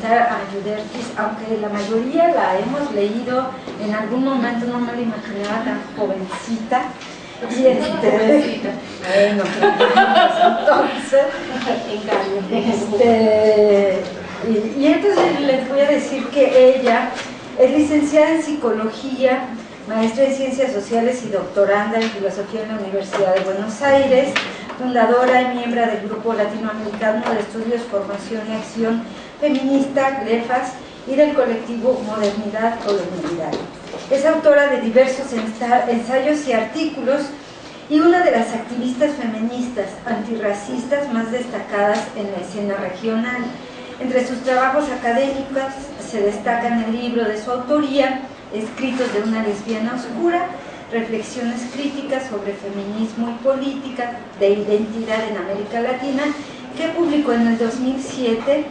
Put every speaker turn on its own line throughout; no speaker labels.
presentar a Yuderquis, aunque la mayoría la hemos leído en algún momento, no me la imaginaba tan jovencita. Y bueno, entonces, y entonces les voy a decir que ella es licenciada en Psicología, maestra en Ciencias Sociales y doctoranda en Filosofía en la Universidad de Buenos Aires, fundadora y miembro del Grupo Latinoamericano de Estudios, Formación y Acción Feminista, GLEFAS, y del colectivo Modernidad Colonialidad. Es autora de diversos ensayos y artículos y una de las activistas feministas antirracistas más destacadas en la escena regional. Entre sus trabajos académicos se destacan el libro de su autoría, Escritos de una lesbiana oscura, reflexiones críticas sobre feminismo y política de identidad en América Latina, que publicó en el 2007,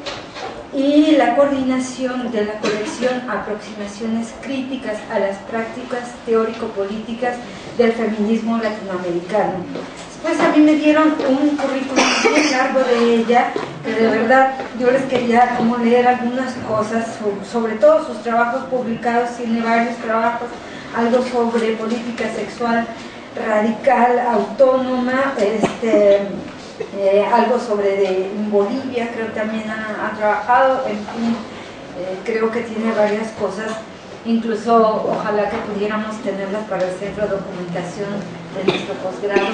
y la coordinación de la colección Aproximaciones críticas a las prácticas teórico-políticas del feminismo latinoamericano. Después a mí me dieron un currículum muy largo de ella, que de verdad yo les quería como leer algunas cosas, sobre todo sus trabajos publicados. Tiene varios trabajos, algo sobre política sexual radical, autónoma, algo sobre Bolivia, creo que también ha trabajado, en fin, creo que tiene varias cosas, incluso ojalá que pudiéramos tenerlas para el centro de documentación de nuestro posgrado.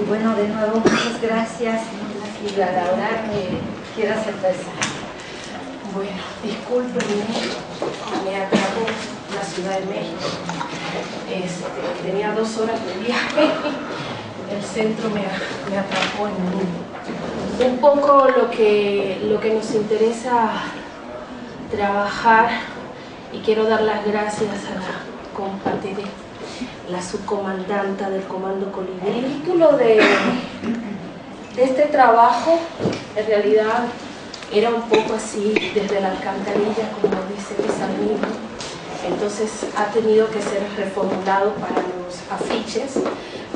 Y bueno, de nuevo, muchas gracias, y Laura, que quieras empezar.
Bueno, discúlpenme, me atrapó la Ciudad de México. Tenía 2 horas de viaje. El centro me atrapó en un poco lo que nos interesa trabajar, y quiero dar las gracias a la compadre, la subcomandanta del Comando Colibrí. El título de este trabajo en realidad era un poco así, desde la alcantarilla, como dice Pizarnik. Entonces ha tenido que ser reformulado para los afiches,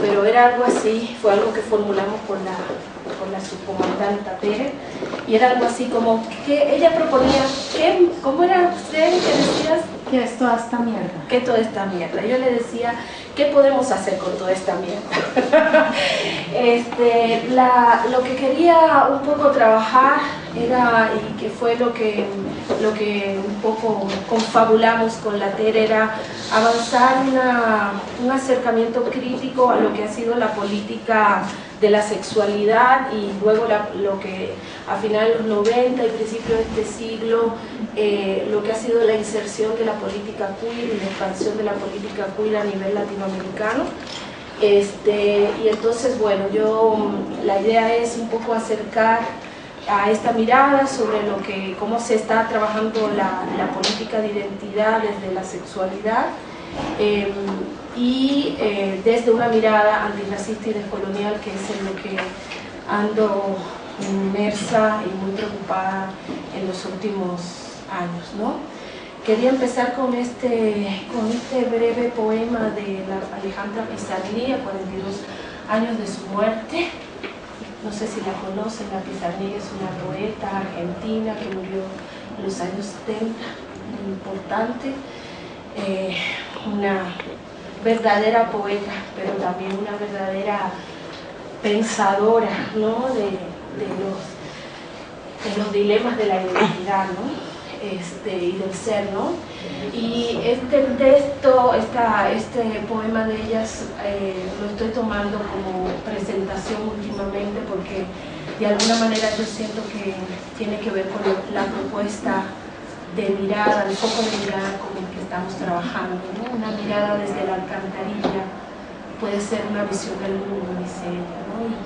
pero era algo así, fue algo que formulamos con la subcomandanta Pérez, y era algo así como que ella proponía, ¿cómo era usted que decías?
¿Qué es toda esta mierda?
¿Qué toda esta mierda? Yo le decía, ¿qué podemos hacer con toda esta mierda? Lo que quería un poco trabajar era, y que fue lo que un poco confabulamos con la Tere, era avanzar un acercamiento crítico a lo que ha sido la política de la sexualidad, y luego lo que a finales de los 90 y principios de este siglo, lo que ha sido la inserción de la política queer y la expansión de la política queer a nivel latinoamericano. Y entonces, bueno, la idea es un poco acercar a esta mirada sobre cómo se está trabajando la política de identidad desde la sexualidad, y desde una mirada antirracista y descolonial, que es en lo que ando inmersa y muy preocupada en los últimos años, ¿no? Quería empezar con este breve poema de la Alejandra Pizarnik, a 42 años de su muerte. No sé si la conocen. La Pizarnik es una poeta argentina que murió en los años 70, muy importante, una verdadera poeta, pero también una verdadera pensadora, ¿no? de los dilemas de la identidad, ¿no? Y del ser, ¿no? Y este texto, este poema de ellas, lo estoy tomando como presentación últimamente, porque de alguna manera yo siento que tiene que ver con la propuesta de mirada, el foco de mirada con el que estamos trabajando, ¿no? Una mirada desde la alcantarilla puede ser una visión del mundo, dice ella, ¿no? ¿Y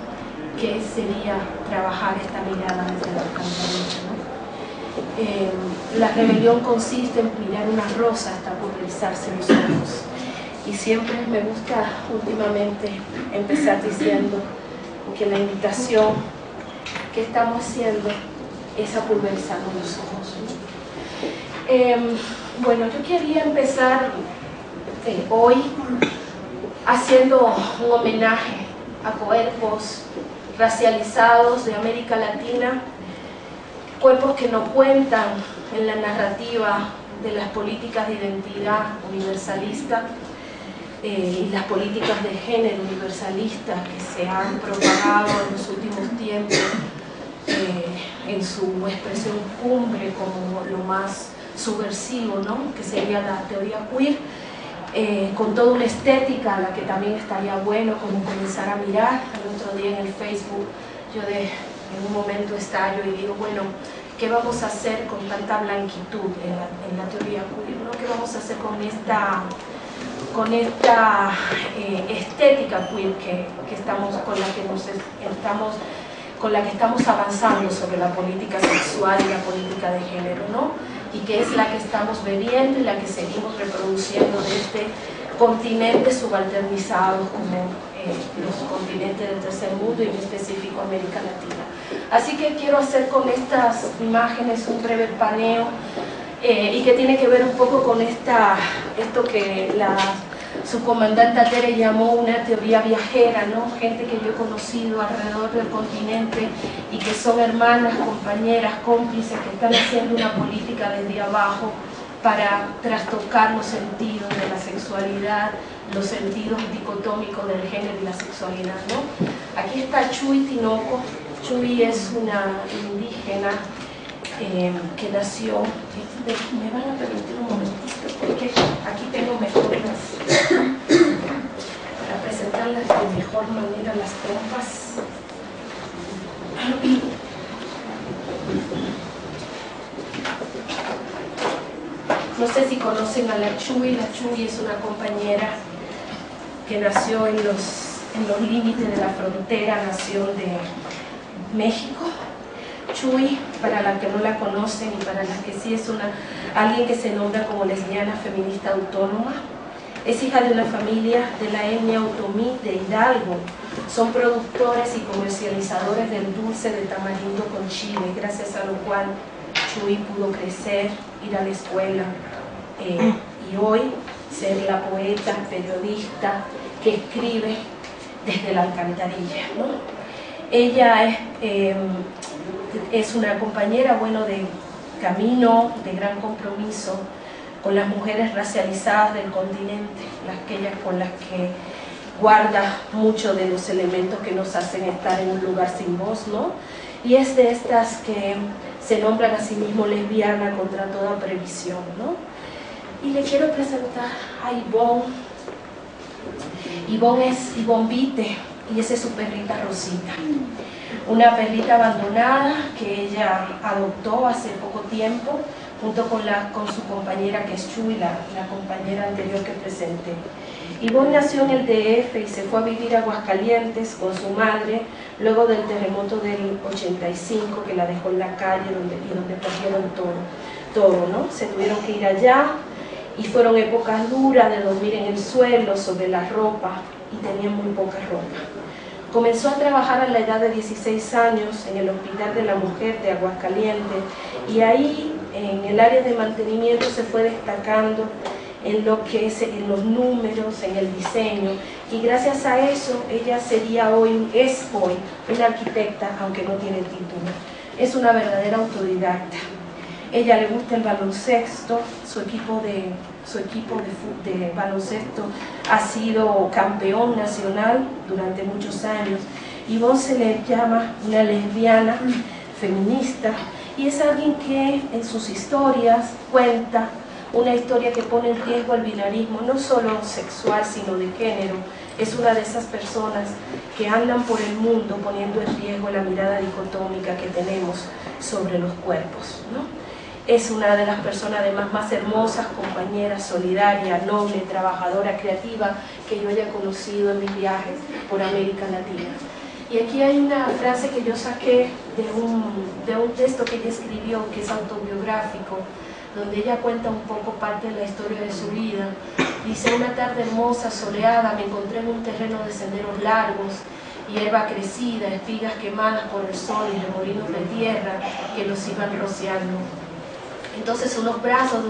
qué sería trabajar esta mirada desde la alcantarilla, ¿no? La rebelión consiste en mirar una rosa hasta pulverizarse los ojos, y siempre me gusta últimamente empezar diciendo que la invitación que estamos haciendo es a pulverizarnos los ojos, ¿no? Bueno, yo quería empezar hoy haciendo un homenaje a cuerpos racializados de América Latina, cuerpos que no cuentan en la narrativa de las políticas de identidad universalista y las políticas de género universalistas que se han propagado en los últimos tiempos en su expresión cumbre como lo más subversivo, ¿no? Que sería la teoría queer, con toda una estética a la que también estaría bueno como comenzar a mirar. El otro día en el Facebook yo en un momento estallo y digo, bueno, ¿qué vamos a hacer con tanta blanquitud en la teoría queer, ¿no? ¿Qué vamos a hacer con esta estética queer con la que estamos avanzando sobre la política sexual y la política de género, ¿no? Y que es la que estamos bebiendo y la que seguimos reproduciendo de este continente subalternizado como los continentes del tercer mundo y en específico América Latina. Así que quiero hacer con estas imágenes un breve paneo y que tiene que ver un poco con esto que su comandante Tere llamó una teoría viajera, ¿no? Gente que yo he conocido alrededor del continente y que son hermanas, compañeras, cómplices que están haciendo una política desde abajo para trastocar los sentidos de la sexualidad, los sentidos dicotómicos del género y la sexualidad, ¿no? Aquí está Chuy Tinoco. Chuy es una indígena que nació, me van a permitir un momentito porque aquí tengo mejor para presentarlas de mejor manera las trompas. No sé si conocen a la Chuy. La Chuy es una compañera que nació en los límites de la frontera nación de México. Chuy, para las que no la conocen y para las que sí, es alguien que se nombra como lesbiana feminista autónoma. Es hija de una familia de la etnia otomí de Hidalgo. Son productores y comercializadores del dulce de tamarindo con chile, gracias a lo cual Chuy pudo crecer, ir a la escuela y hoy ser la poeta, periodista que escribe desde la alcantarilla, ¿no? Ella es una compañera, bueno, de camino, de gran compromiso con las mujeres racializadas del continente, aquellas con las que guarda muchos de los elementos que nos hacen estar en un lugar sin voz, ¿no? Y es de estas que se nombran a sí mismo lesbiana contra toda previsión, ¿no? Y le quiero presentar a Ivonne. Ivonne es Ivonne Vite, y esa es su perrita Rosita. Una perrita abandonada que ella adoptó hace poco tiempo, junto con su compañera que es Chuy, la compañera anterior que presenté. Ivonne nació en el DF y se fue a vivir a Aguascalientes con su madre, luego del terremoto del 85 que la dejó en la calle y donde perdieron todo, ¿no? Se tuvieron que ir allá y fueron épocas duras de dormir en el suelo, sobre la ropa, y tenían muy poca ropa. Comenzó a trabajar a la edad de 16 años en el Hospital de la Mujer de Aguascalientes y ahí en el área de mantenimiento se fue destacando en lo que es en los números, en el diseño, y gracias a eso ella es hoy una arquitecta, aunque no tiene título. Es una verdadera autodidacta. Ella le gusta el baloncesto, su equipo de baloncesto ha sido campeón nacional durante muchos años. Ivonne se le llama una lesbiana feminista y es alguien que en sus historias cuenta una historia que pone en riesgo el binarismo, no solo sexual sino de género. Es una de esas personas que andan por el mundo poniendo en riesgo la mirada dicotómica que tenemos sobre los cuerpos, ¿no? Es una de las personas además más hermosas, compañeras, solidaria, noble, trabajadora, creativa que yo haya conocido en mis viajes por América Latina. Y aquí hay una frase que yo saqué de un texto que ella escribió, que es autobiográfico, donde ella cuenta un poco parte de la historia de su vida. Dice: una tarde hermosa, soleada, me encontré en un terreno de senderos largos, hierba crecida, espigas quemadas por el sol y remolinos de tierra que los iban rociando. Entonces unos brazos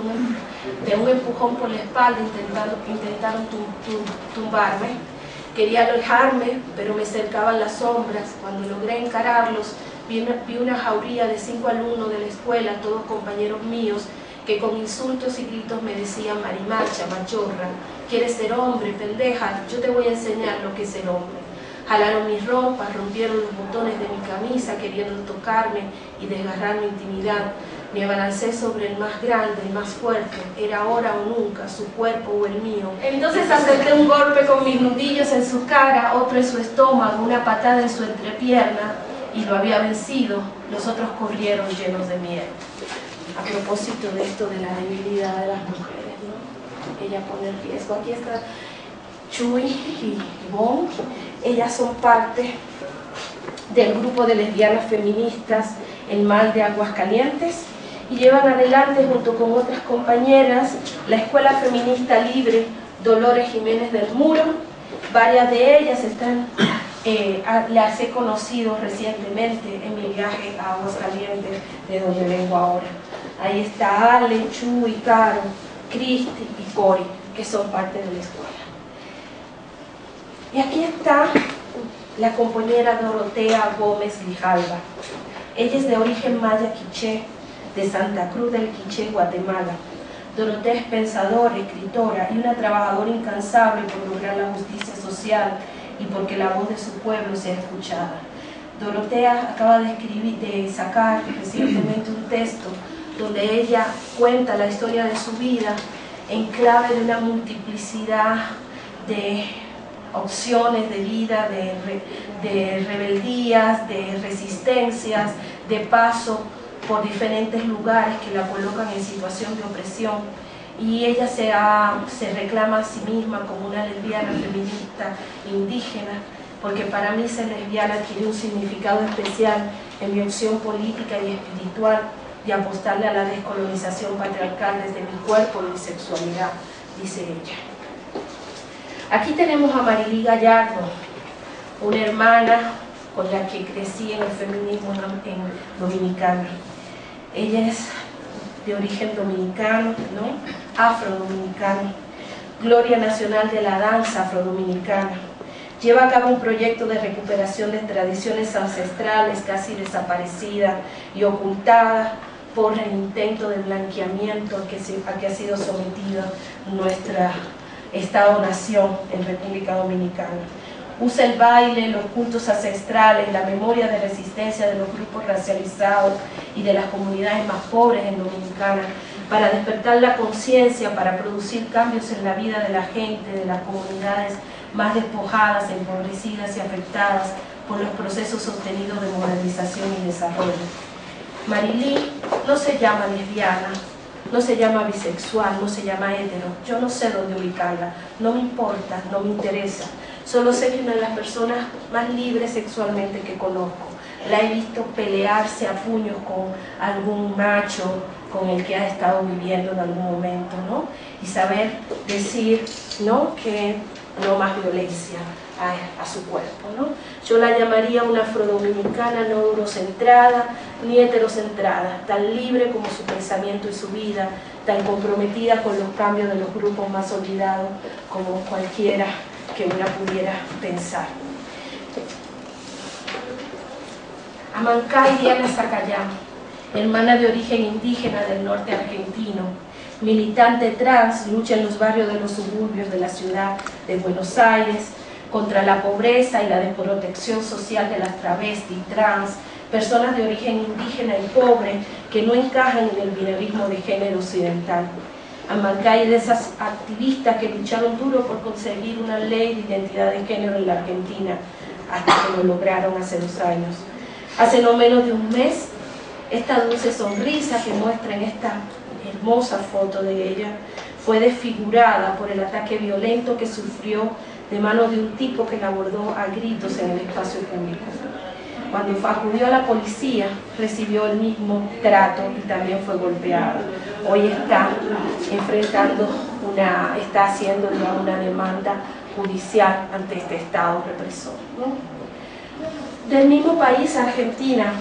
de un empujón por la espalda intentaron tumbarme. Quería alejarme, pero me cercaban las sombras. Cuando logré encararlos, vi una jauría de 5 alumnos de la escuela, todos compañeros míos, que con insultos y gritos me decían marimacha, machorra, ¿quieres ser hombre, pendeja? Yo te voy a enseñar lo que es ser hombre. Jalaron mis ropas, rompieron los botones de mi camisa queriendo tocarme y desgarrar mi intimidad. Me abalancé sobre el más grande, el más fuerte, era ahora o nunca, su cuerpo o el mío. Entonces acepté un golpe con mis nudillos en su cara, otro en su estómago, una patada en su entrepierna, y lo había vencido. Los otros corrieron llenos de miedo. A propósito de esto de la debilidad de las mujeres, ¿no? Ella pone el riesgo. Aquí está Chuy y Bon. Ellas son parte del grupo de lesbianas feministas El Mal de Aguascalientes y llevan adelante junto con otras compañeras la Escuela Feminista Libre Dolores Jiménez del Muro. Varias de ellas las he conocido recientemente en mi viaje a Aguascalientes, de donde vengo ahora. Ahí está Ale, Chuy, Caro, Cristi y Cori, que son parte de la escuela. Y aquí está la compañera Dorotea Gómez Grijalva. Ella es de origen maya quiché, de Santa Cruz del Quiché, Guatemala. Dorotea es pensadora, escritora y una trabajadora incansable por lograr la justicia social y porque la voz de su pueblo sea escuchada. Dorotea acaba de sacar recientemente un texto donde ella cuenta la historia de su vida en clave de una multiplicidad de opciones de vida, de rebeldías, de resistencias, de paso por diferentes lugares que la colocan en situación de opresión. Y ella se reclama a sí misma como una lesbiana feminista indígena, porque para mí ser lesbiana adquirió un significado especial en mi opción política y espiritual de apostarle a la descolonización patriarcal desde mi cuerpo y mi sexualidad, dice ella. Aquí tenemos a Marilí Gallardo, una hermana con la que crecí en el feminismo en Dominicana. Ella es de origen dominicano, ¿no? Afrodominicano, Gloria Nacional de la Danza Afrodominicana. Lleva a cabo un proyecto de recuperación de tradiciones ancestrales casi desaparecidas y ocultadas por el intento de blanqueamiento a que ha sido sometida nuestra Estado-nación en República Dominicana. Usa el baile, los cultos ancestrales, la memoria de resistencia de los grupos racializados y de las comunidades más pobres en Dominicana para despertar la conciencia, para producir cambios en la vida de la gente, de las comunidades más despojadas, empobrecidas y afectadas por los procesos sostenidos de modernización y desarrollo. Marilí no se llama lesbiana, no se llama bisexual, no se llama hetero. Yo no sé dónde ubicarla, no me importa, no me interesa. Solo sé que es una de las personas más libres sexualmente que conozco. La he visto pelearse a puños con algún macho con el que ha estado viviendo en algún momento, ¿no? Y saber decir, ¿no?, que no más violencia a su cuerpo, ¿no? Yo la llamaría una afrodominicana no eurocentrada ni heterocentrada, tan libre como su pensamiento y su vida, tan comprometida con los cambios de los grupos más olvidados como cualquiera que una pudiera pensar. Amancay Diana Zacayán, hermana de origen indígena del norte argentino, militante trans, lucha en los barrios de los suburbios de la ciudad de Buenos Aires contra la pobreza y la desprotección social de las travestis, trans, personas de origen indígena y pobre que no encajan en el binarismo de género occidental. Amancay es de esas activistas que lucharon duro por conseguir una ley de identidad de género en la Argentina, hasta que lo lograron hace 2 años. Hace no menos de un mes, esta dulce sonrisa que muestra en esta hermosa foto de ella fue desfigurada por el ataque violento que sufrió de manos de un tipo que la abordó a gritos en el espacio público. Cuando acudió a la policía, recibió el mismo trato y también fue golpeada. Hoy está enfrentando está haciendo una demanda judicial ante este Estado represor, ¿no? Del mismo país, Argentina,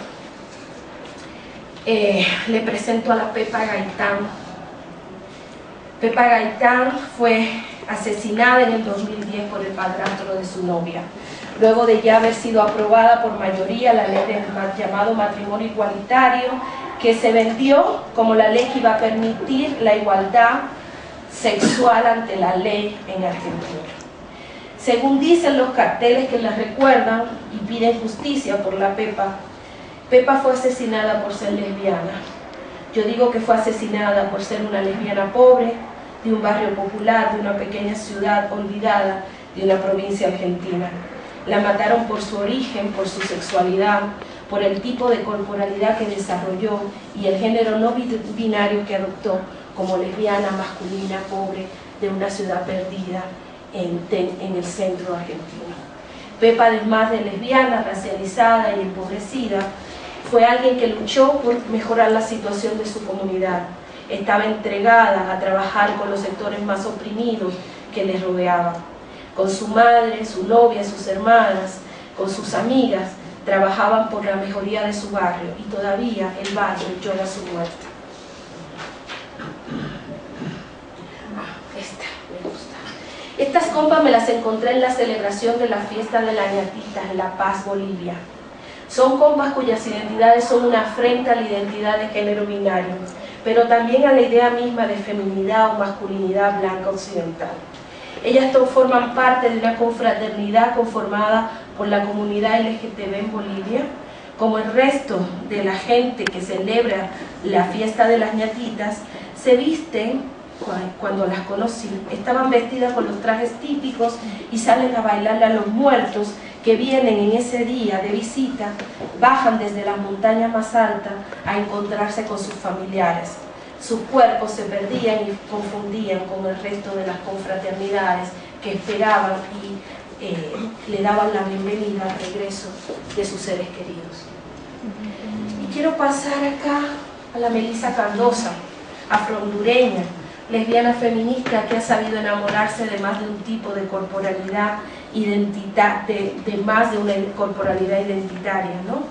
le presento a la Pepa Gaitán. Pepa Gaitán fue asesinada en el 2010 por el padrastro de su novia. luego de ya haber sido aprobada por mayoría la ley del llamado matrimonio igualitario, que se vendió como la ley que iba a permitir la igualdad sexual ante la ley en Argentina. Según dicen los carteles que la recuerdan y piden justicia por la Pepa, Pepa fue asesinada por ser lesbiana. Yo digo que fue asesinada por ser una lesbiana pobre, de un barrio popular, de una pequeña ciudad olvidada, de una provincia argentina. La mataron por su origen, por su sexualidad, por el tipo de corporalidad que desarrolló y el género no binario que adoptó como lesbiana, masculina, pobre, de una ciudad perdida en el centro argentino. Pepa, además de lesbiana, racializada y empobrecida, fue alguien que luchó por mejorar la situación de su comunidad. Estaba entregada a trabajar con los sectores más oprimidos que le rodeaban. Con su madre, su novia, sus hermanas, con sus amigas, trabajaban por la mejoría de su barrio y todavía el barrio llora su muerte. Esta me gusta. Estas compas me las encontré en la celebración de la fiesta de la ñatita en La Paz, Bolivia. Son compas cuyas identidades son una afrenta a la identidad de género binario, pero también a la idea misma de feminidad o masculinidad blanca occidental. Ellas forman parte de una confraternidad conformada por la comunidad LGTB en Bolivia, como el resto de la gente que celebra la fiesta de las ñatitas. Se visten, cuando las conocí, estaban vestidas con los trajes típicos y salen a bailarle a los muertos que vienen en ese día de visita, bajan desde las montañas más altas a encontrarse con sus familiares. Sus cuerpos se perdían y confundían con el resto de las confraternidades que esperaban y le daban la bienvenida al regreso de sus seres queridos. Y quiero pasar acá a la Melissa Cardosa, afro-hondureña, lesbiana feminista que ha sabido enamorarse de más de un tipo de corporalidad, de más de una corporalidad identitaria, ¿no?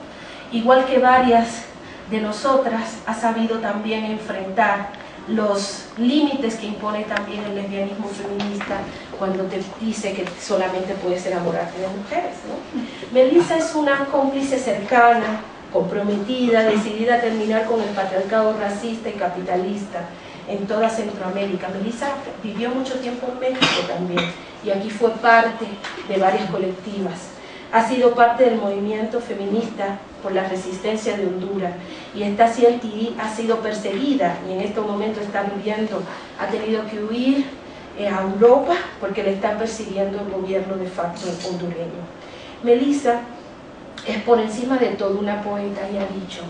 Igual que varias de nosotras, ha sabido también enfrentar los límites que impone también el lesbianismo feminista cuando te dice que solamente puedes enamorarte de mujeres, ¿no? Melissa es una cómplice cercana, comprometida, decidida a terminar con el patriarcado racista y capitalista en toda Centroamérica. Melissa vivió mucho tiempo en México también y aquí fue parte de varias colectivas. Ha sido parte del movimiento feminista por la resistencia de Honduras y esta CLTI ha sido perseguida y en este momento está viviendo, ha tenido que huir a Europa porque le está persiguiendo el gobierno de facto hondureño. Melissa es por encima de todo una poeta y ha dicho: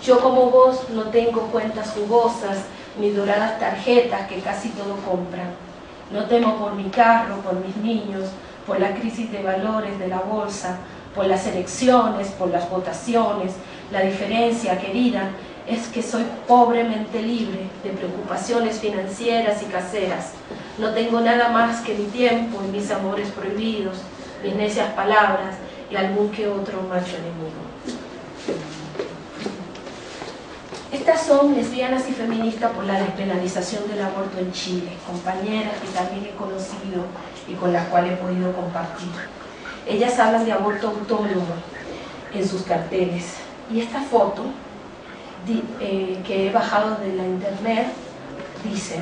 yo como vos no tengo cuentas jugosas ni doradas tarjetas que casi todo compran. No temo por mi carro, por mis niños, por la crisis de valores de la bolsa, por las elecciones, por las votaciones. La diferencia, querida, es que soy pobremente libre de preocupaciones financieras y caseras. No tengo nada más que mi tiempo y mis amores prohibidos, mis necias palabras y algún que otro macho enemigo. Estas son lesbianas y feministas por la despenalización del aborto en Chile, compañeras que también he conocido y con las cuales he podido compartir. Ellas hablan de aborto autónomo en sus carteles. Y esta foto que he bajado de la internet dice: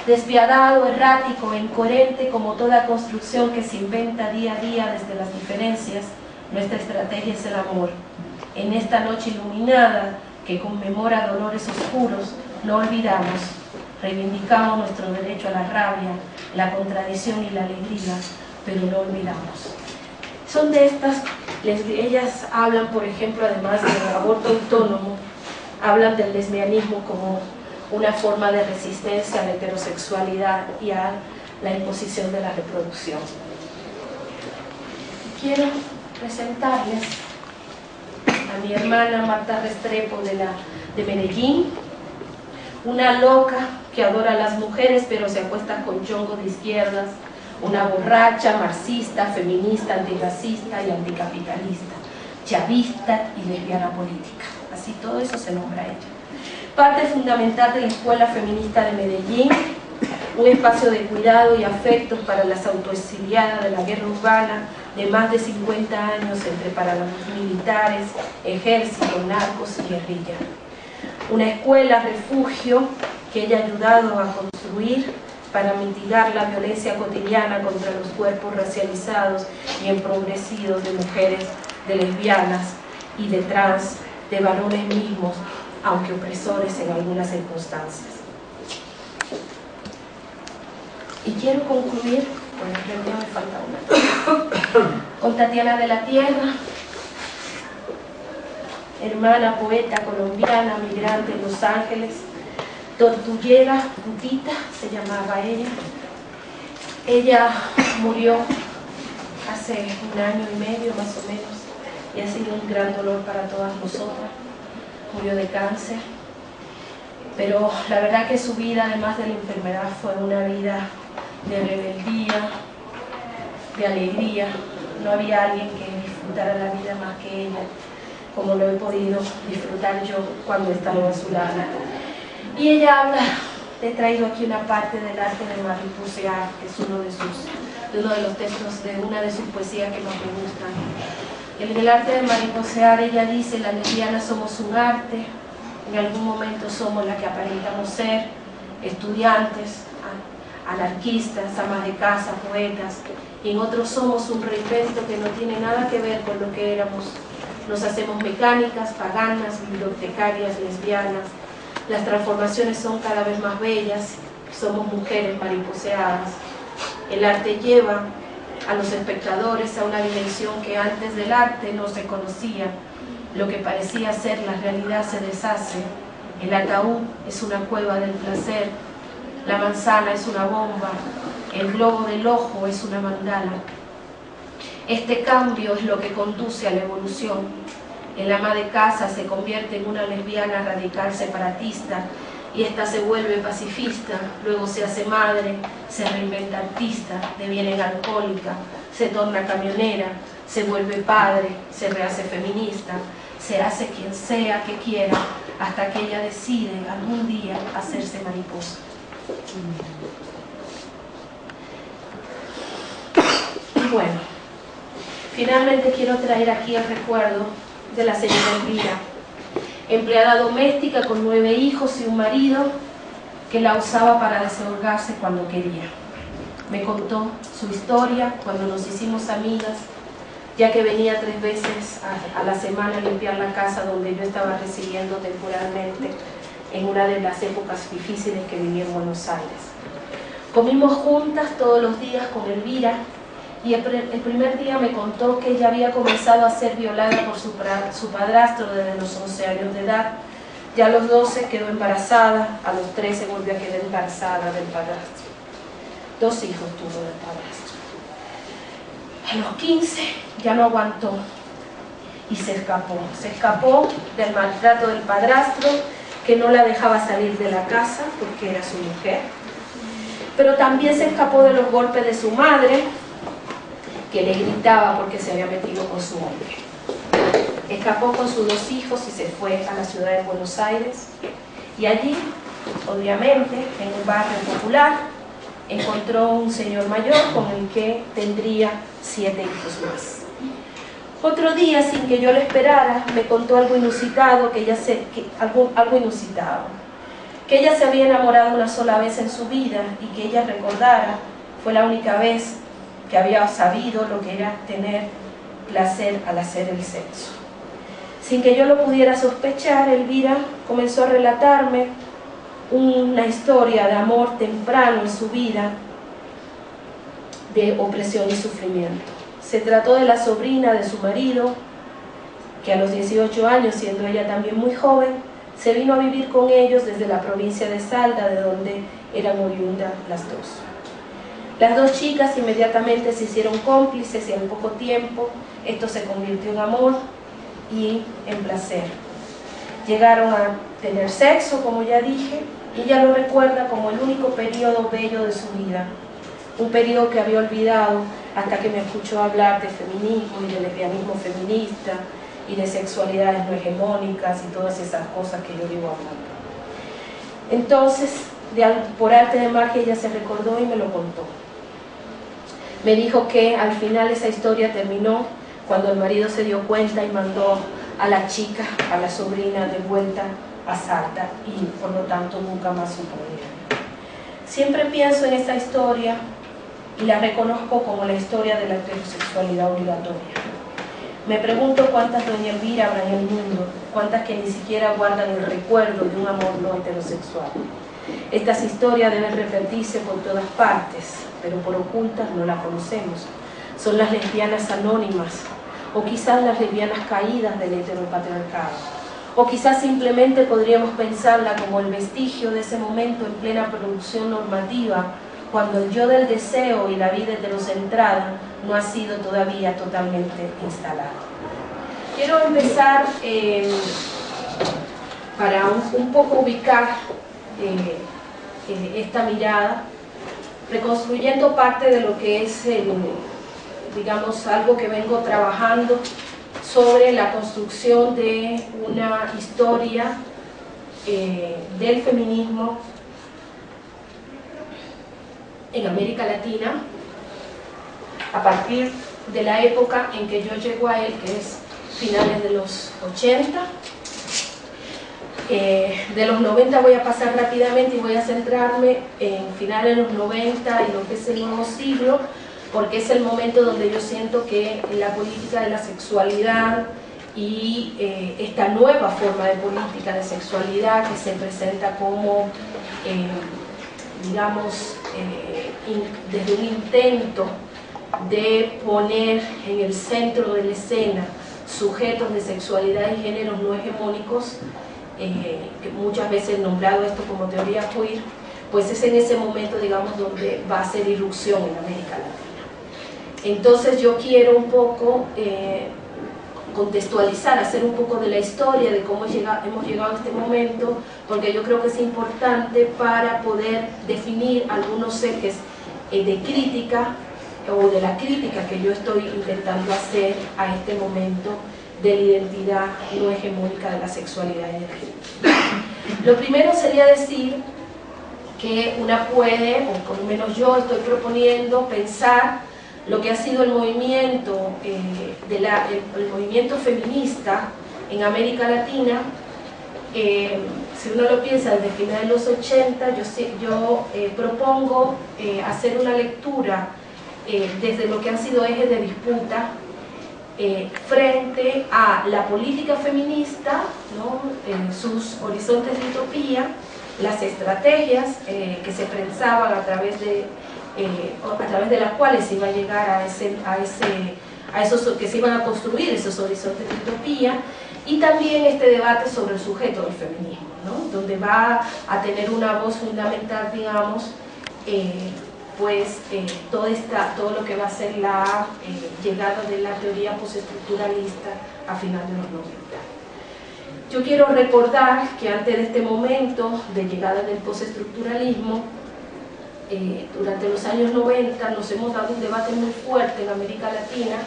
despiadado, errático e incoherente como toda construcción que se inventa día a día desde las diferencias, nuestra estrategia es el amor. En esta noche iluminada que conmemora dolores oscuros, no olvidamos, reivindicamos nuestro derecho a la rabia, la contradicción y la alegría, pero no olvidamos. Son de estas, ellas hablan, por ejemplo, además del aborto autónomo, hablan del lesbianismo como una forma de resistencia a la heterosexualidad y a la imposición de la reproducción. Quiero presentarles a mi hermana Marta Restrepo de Medellín, una loca que adora a las mujeres pero se acuesta con chongo de izquierdas, una borracha, marxista, feminista, antirracista y anticapitalista, chavista y lesbiana política. Así todo eso se nombra a ella. Parte fundamental de la Escuela Feminista de Medellín, un espacio de cuidado y afectos para las autoexiliadas de la guerra urbana, de más de 50 años entre paramilitares, ejército, narcos y guerrilla. Una escuela refugio que ella ha ayudado a construir para mitigar la violencia cotidiana contra los cuerpos racializados y empobrecidos de mujeres, de lesbianas y de trans, de varones mismos, aunque opresores en algunas circunstancias. Y quiero concluir, bueno, creo que me falta una, con Tatiana de la Tierra, hermana, poeta colombiana, migrante en Los Ángeles, tortuguera, putita, se llamaba ella. Ella murió hace 1 año y medio más o menos, y ha sido un gran dolor para todas nosotras. Murió de cáncer, pero la verdad que su vida, además de la enfermedad, fue una vida de rebeldía, de alegría. No había alguien que disfrutara la vida más que ella, como lo he podido disfrutar yo cuando he estado a su lado. Y ella habla, he traído aquí una parte del arte de mariposear, que es uno de los textos de una de sus poesías que más me gustan. En el arte de mariposear ella dice: las lesbianas somos un arte, en algún momento somos la que aparentamos ser, estudiantes, anarquistas, amas de casa, poetas, y en otros somos un reinvento que no tiene nada que ver con lo que éramos. Nos hacemos mecánicas, paganas, bibliotecarias, lesbianas. Las transformaciones son cada vez más bellas, somos mujeres mariposeadas. El arte lleva a los espectadores a una dimensión que antes del arte no se conocía. Lo que parecía ser la realidad se deshace. El ataúd es una cueva del placer, la manzana es una bomba, el globo del ojo es una mandala. Este cambio es lo que conduce a la evolución. El ama de casa se convierte en una lesbiana radical separatista y esta se vuelve pacifista, luego se hace madre, se reinventa artista, deviene alcohólica, se torna camionera, se vuelve padre, se rehace feminista, se hace quien sea que quiera, hasta que ella decide algún día hacerse mariposa. Y bueno, finalmente quiero traer aquí el recuerdo de la señora Elvira, empleada doméstica con 9 hijos y un marido que la usaba para desahogarse cuando quería. Me contó su historia cuando nos hicimos amigas, ya que venía 3 veces a la semana a limpiar la casa donde yo estaba residiendo temporalmente en una de las épocas difíciles que viví en Buenos Aires. Comimos juntas todos los días con Elvira, y el primer día me contó que ella había comenzado a ser violada por su padrastro desde los 11 años de edad. Ya a los 12 quedó embarazada, a los 13 volvió a quedar embarazada del padrastro. 2 hijos tuvo del padrastro. A los 15 ya no aguantó y se escapó. Se escapó del maltrato del padrastro, que no la dejaba salir de la casa porque era su mujer. Pero también se escapó de los golpes de su madre, que le gritaba porque se había metido con su hombre. Escapó con sus 2 hijos y se fue a la ciudad de Buenos Aires, y allí, obviamente, en un barrio popular, encontró un señor mayor con el que tendría 7 hijos más. Otro día, sin que yo lo esperara, me contó algo inusitado, que ella se había enamorado una sola vez en su vida, y que ella recordara fue la única vez que había sabido lo que era tener placer al hacer el sexo. Sin que yo lo pudiera sospechar, Elvira comenzó a relatarme una historia de amor temprano en su vida, de opresión y sufrimiento. Se trató de la sobrina de su marido, que a los 18 años, siendo ella también muy joven, se vino a vivir con ellos desde la provincia de Salta, de donde eran oriundas las dos. Las 2 chicas inmediatamente se hicieron cómplices, y al poco tiempo esto se convirtió en amor y en placer. Llegaron a tener sexo, como ya dije, y ella lo recuerda como el único periodo bello de su vida, un periodo que había olvidado hasta que me escuchó hablar de feminismo y de lesbianismo feminista y de sexualidades no hegemónicas y todas esas cosas que yo vivo hablando. Entonces, por arte de magia, ella se recordó y me lo contó. me dijo que al final esa historia terminó cuando el marido se dio cuenta y mandó a la chica, a la sobrina, de vuelta a Salta, y por lo tanto nunca más supo de ella. Siempre pienso en esta historia y la reconozco como la historia de la heterosexualidad obligatoria. Me pregunto cuántas doña Elvira habrá en el mundo, cuántas que ni siquiera guardan el recuerdo de un amor no heterosexual. Estas historias deben repetirse por todas partes, pero por ocultas no las conocemos. Son las lesbianas anónimas, o quizás las lesbianas caídas del heteropatriarcado, o quizás simplemente podríamos pensarla como el vestigio de ese momento en plena producción normativa, cuando el yo del deseo y la vida heterocentrada no ha sido todavía totalmente instalado. Quiero empezar para un poco ubicar esta mirada, reconstruyendo parte de lo que es, digamos, algo que vengo trabajando sobre la construcción de una historia del feminismo en América Latina, a partir de la época en que yo llego a él, que es finales de los 80. De los 90 voy a pasar rápidamente y voy a centrarme en finales de los 90 y lo que es el nuevo siglo, porque es el momento donde yo siento que la política de la sexualidad y esta nueva forma de política de sexualidad que se presenta como, digamos, desde un intento de poner en el centro de la escena sujetos de sexualidad y géneros no hegemónicos, que muchas veces nombrado esto como teoría queer, pues es en ese momento, digamos, donde va a hacer irrupción en América Latina. Entonces yo quiero un poco contextualizar, hacer un poco de la historia de cómo hemos llegado a este momento, porque yo creo que es importante para poder definir algunos ejes de crítica o de la crítica que yo estoy intentando hacer a este momento de la identidad no hegemónica de la sexualidad y el género. Lo primero sería decir que una puede, o por lo menos yo estoy proponiendo, pensar lo que ha sido el movimiento, el movimiento feminista en América Latina. Si uno lo piensa desde finales de los 80, yo propongo hacer una lectura desde lo que han sido ejes de disputa frente a la política feminista, ¿no? Sus horizontes de utopía, las estrategias que se pensaban a través de las cuales se iba a llegar a esos que se iban a construir esos horizontes de utopía, y también este debate sobre el sujeto del feminismo, ¿no? Donde va a tener una voz fundamental, digamos, todo lo que va a ser la llegada de la teoría postestructuralista a final de los 90. Yo quiero recordar que antes de este momento de llegada del postestructuralismo, durante los años 90 nos hemos dado un debate muy fuerte en América Latina,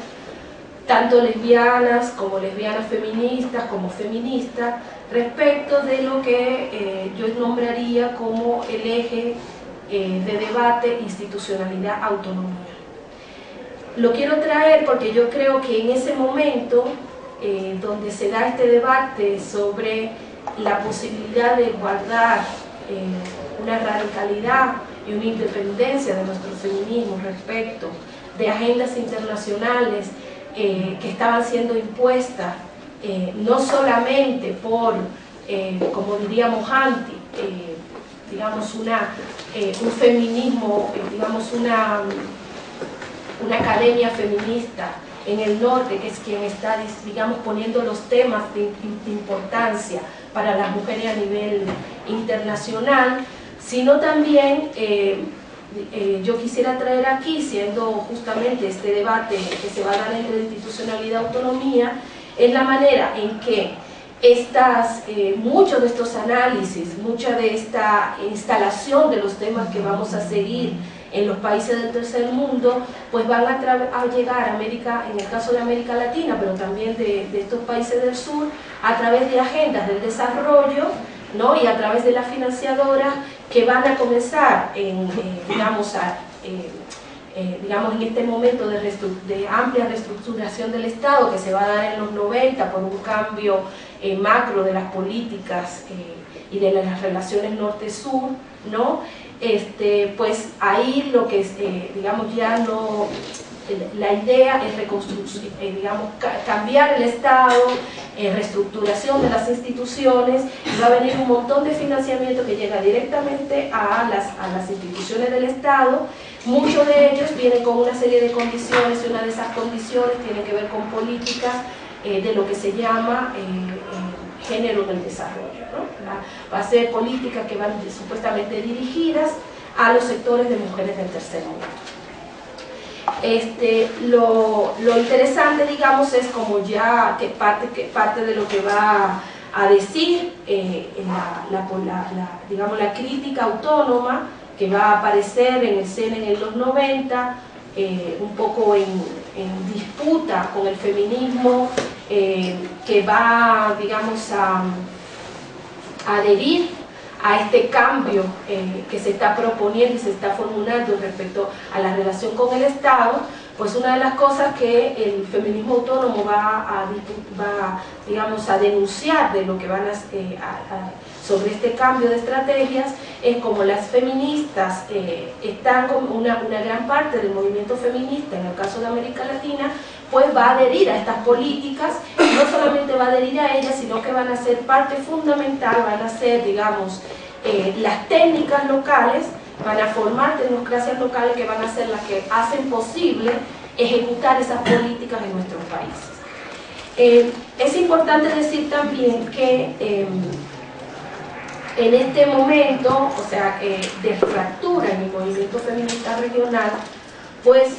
tanto lesbianas como lesbianas feministas como feministas, respecto de lo que yo nombraría como el eje de debate, institucionalidad, autonomía. Lo quiero traer porque yo creo que en ese momento donde se da este debate sobre la posibilidad de guardar una radicalidad y una independencia de nuestro feminismo respecto de agendas internacionales que estaban siendo impuestas no solamente por, como diríamos antes, digamos un feminismo, digamos una academia feminista en el norte, que es quien está, digamos, poniendo los temas de importancia para las mujeres a nivel internacional, sino también yo quisiera traer aquí, siendo justamente este debate que se va a dar entre institucionalidad y autonomía, es la manera en que muchos de estos análisis, mucha de esta instalación de los temas que vamos a seguir en los países del tercer mundo, pues van a llegar a América, en el caso de América Latina, pero también de estos países del sur, a través de agendas del desarrollo, ¿no? Y a través de las financiadoras que van a comenzar, digamos, digamos, en este momento de amplia reestructuración del Estado que se va a dar en los 90 por un cambio macro de las políticas y de las relaciones norte-sur, ¿no? Pues ahí lo que es, digamos, ya no... La idea es digamos, cambiar el Estado, reestructuración de las instituciones, y va a venir un montón de financiamiento que llega directamente a las instituciones del Estado. Muchos de ellos vienen con una serie de condiciones, y una de esas condiciones tiene que ver con políticas de lo que se llama género del desarrollo, ¿no? Va a ser políticas que van supuestamente dirigidas a los sectores de mujeres del tercer mundo. Lo interesante, digamos, es como ya que parte de lo que va a decir digamos, la crítica autónoma que va a aparecer en el CEN en los 90, un poco en disputa con el feminismo, que va, digamos, a adherir a este cambio que se está proponiendo y se está formulando respecto a la relación con el Estado. Pues una de las cosas que el feminismo autónomo va digamos, a denunciar de lo que van sobre este cambio de estrategias es como las feministas están como una gran parte del movimiento feminista, en el caso de América Latina, pues va a adherir a estas políticas, y no solamente va a adherir a ellas, sino que van a ser parte fundamental, van a ser, digamos, las técnicas locales, van a formar tecnocracias locales que van a ser las que hacen posible ejecutar esas políticas en nuestros países. Es importante decir también que en este momento, o sea, de fractura en el movimiento feminista regional, pues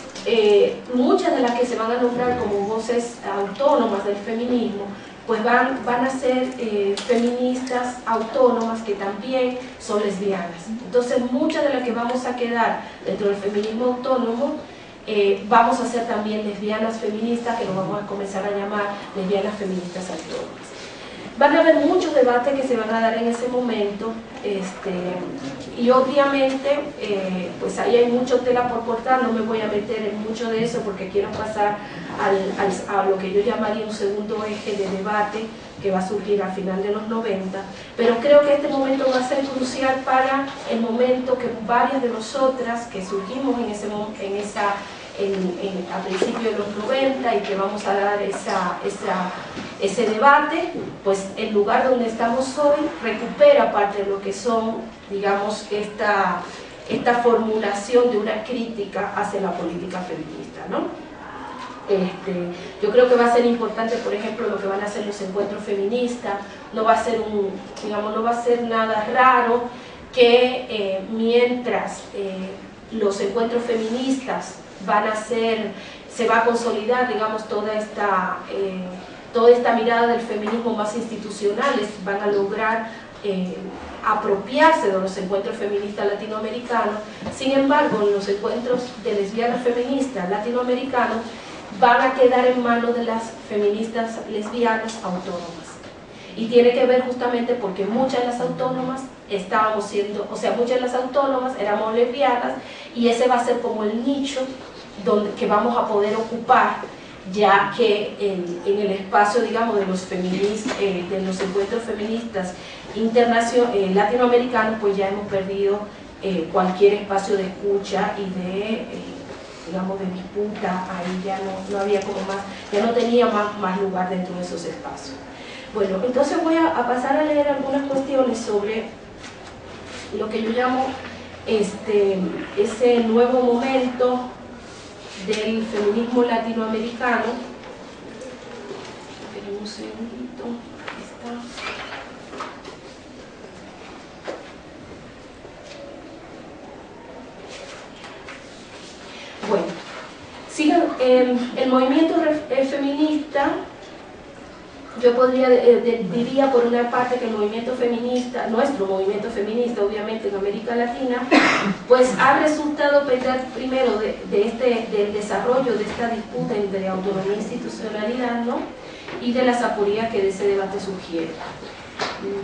muchas de las que se van a nombrar como voces autónomas del feminismo, pues van a ser feministas autónomas que también son lesbianas. Entonces muchas de las que vamos a quedar dentro del feminismo autónomo vamos a ser también lesbianas feministas, que nos vamos a comenzar a llamar lesbianas feministas autónomas. Van a haber muchos debates que se van a dar en ese momento, y obviamente pues ahí hay mucho tela por cortar. No me voy a meter en mucho de eso porque quiero pasar a lo que yo llamaría un segundo eje de debate que va a surgir al final de los 90, pero creo que este momento va a ser crucial para el momento que varias de nosotras que surgimos a principios de los 90 y que vamos a dar ese debate, pues el lugar donde estamos hoy recupera parte de lo que son, digamos, esta formulación de una crítica hacia la política feminista, ¿no? Yo creo que va a ser importante, por ejemplo, lo que van a hacer los encuentros feministas. No va a ser no va a ser nada raro que mientras los encuentros feministas se va a consolidar, digamos, toda esta mirada del feminismo más institucionales, van a lograr apropiarse de los encuentros feministas latinoamericanos. Sin embargo, los encuentros de lesbianas feministas latinoamericanos van a quedar en manos de las feministas lesbianas autónomas. Y tiene que ver justamente porque muchas de las autónomas muchas de las autónomas éramos lesbianas, y ese va a ser como el nicho que vamos a poder ocupar, ya que en el espacio, digamos, de los encuentros feministas latinoamericanos, pues ya hemos perdido cualquier espacio de escucha y digamos, de disputa. Ahí ya no había como ya no tenía más lugar dentro de esos espacios. Bueno, entonces voy a pasar a leer algunas cuestiones sobre lo que yo llamo ese nuevo momento del feminismo latinoamericano. Esperen un segundito. Bueno, el movimiento feminista, yo diría por una parte que el movimiento feminista, nuestro movimiento feminista, obviamente en América Latina, pues ha resultado pender primero del desarrollo de esta disputa entre autonomía e institucionalidad, ¿no? Y de las aporías que de ese debate surgieron.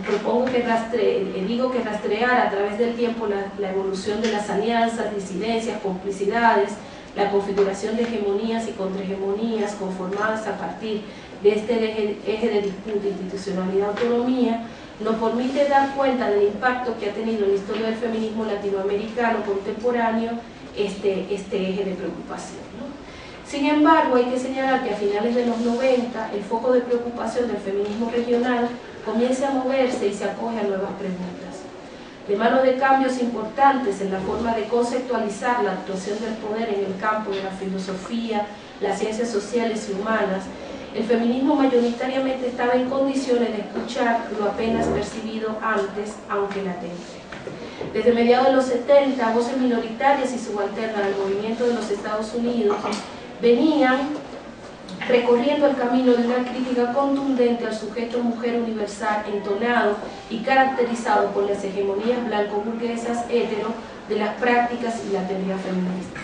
Propongo que rastrear a través del tiempo la evolución de las alianzas, disidencias, complicidades, la configuración de hegemonías y contrahegemonías conformadas a partir de este eje de disputa, institucionalidad, autonomía, nos permite dar cuenta del impacto que ha tenido en la historia del feminismo latinoamericano contemporáneo este eje de preocupación, ¿no? Sin embargo, hay que señalar que a finales de los 90 el foco de preocupación del feminismo regional comienza a moverse y se acoge a nuevas preguntas. De mano de cambios importantes en la forma de conceptualizar la actuación del poder en el campo de la filosofía, las ciencias sociales y humanas, el feminismo mayoritariamente estaba en condiciones de escuchar lo apenas percibido antes, aunque latente. Desde mediados de los 70, voces minoritarias y subalternas del movimiento de los Estados Unidos venían recorriendo el camino de una crítica contundente al sujeto mujer universal entonado y caracterizado por las hegemonías blanco-burguesas hetero de las prácticas y la teoría feminista.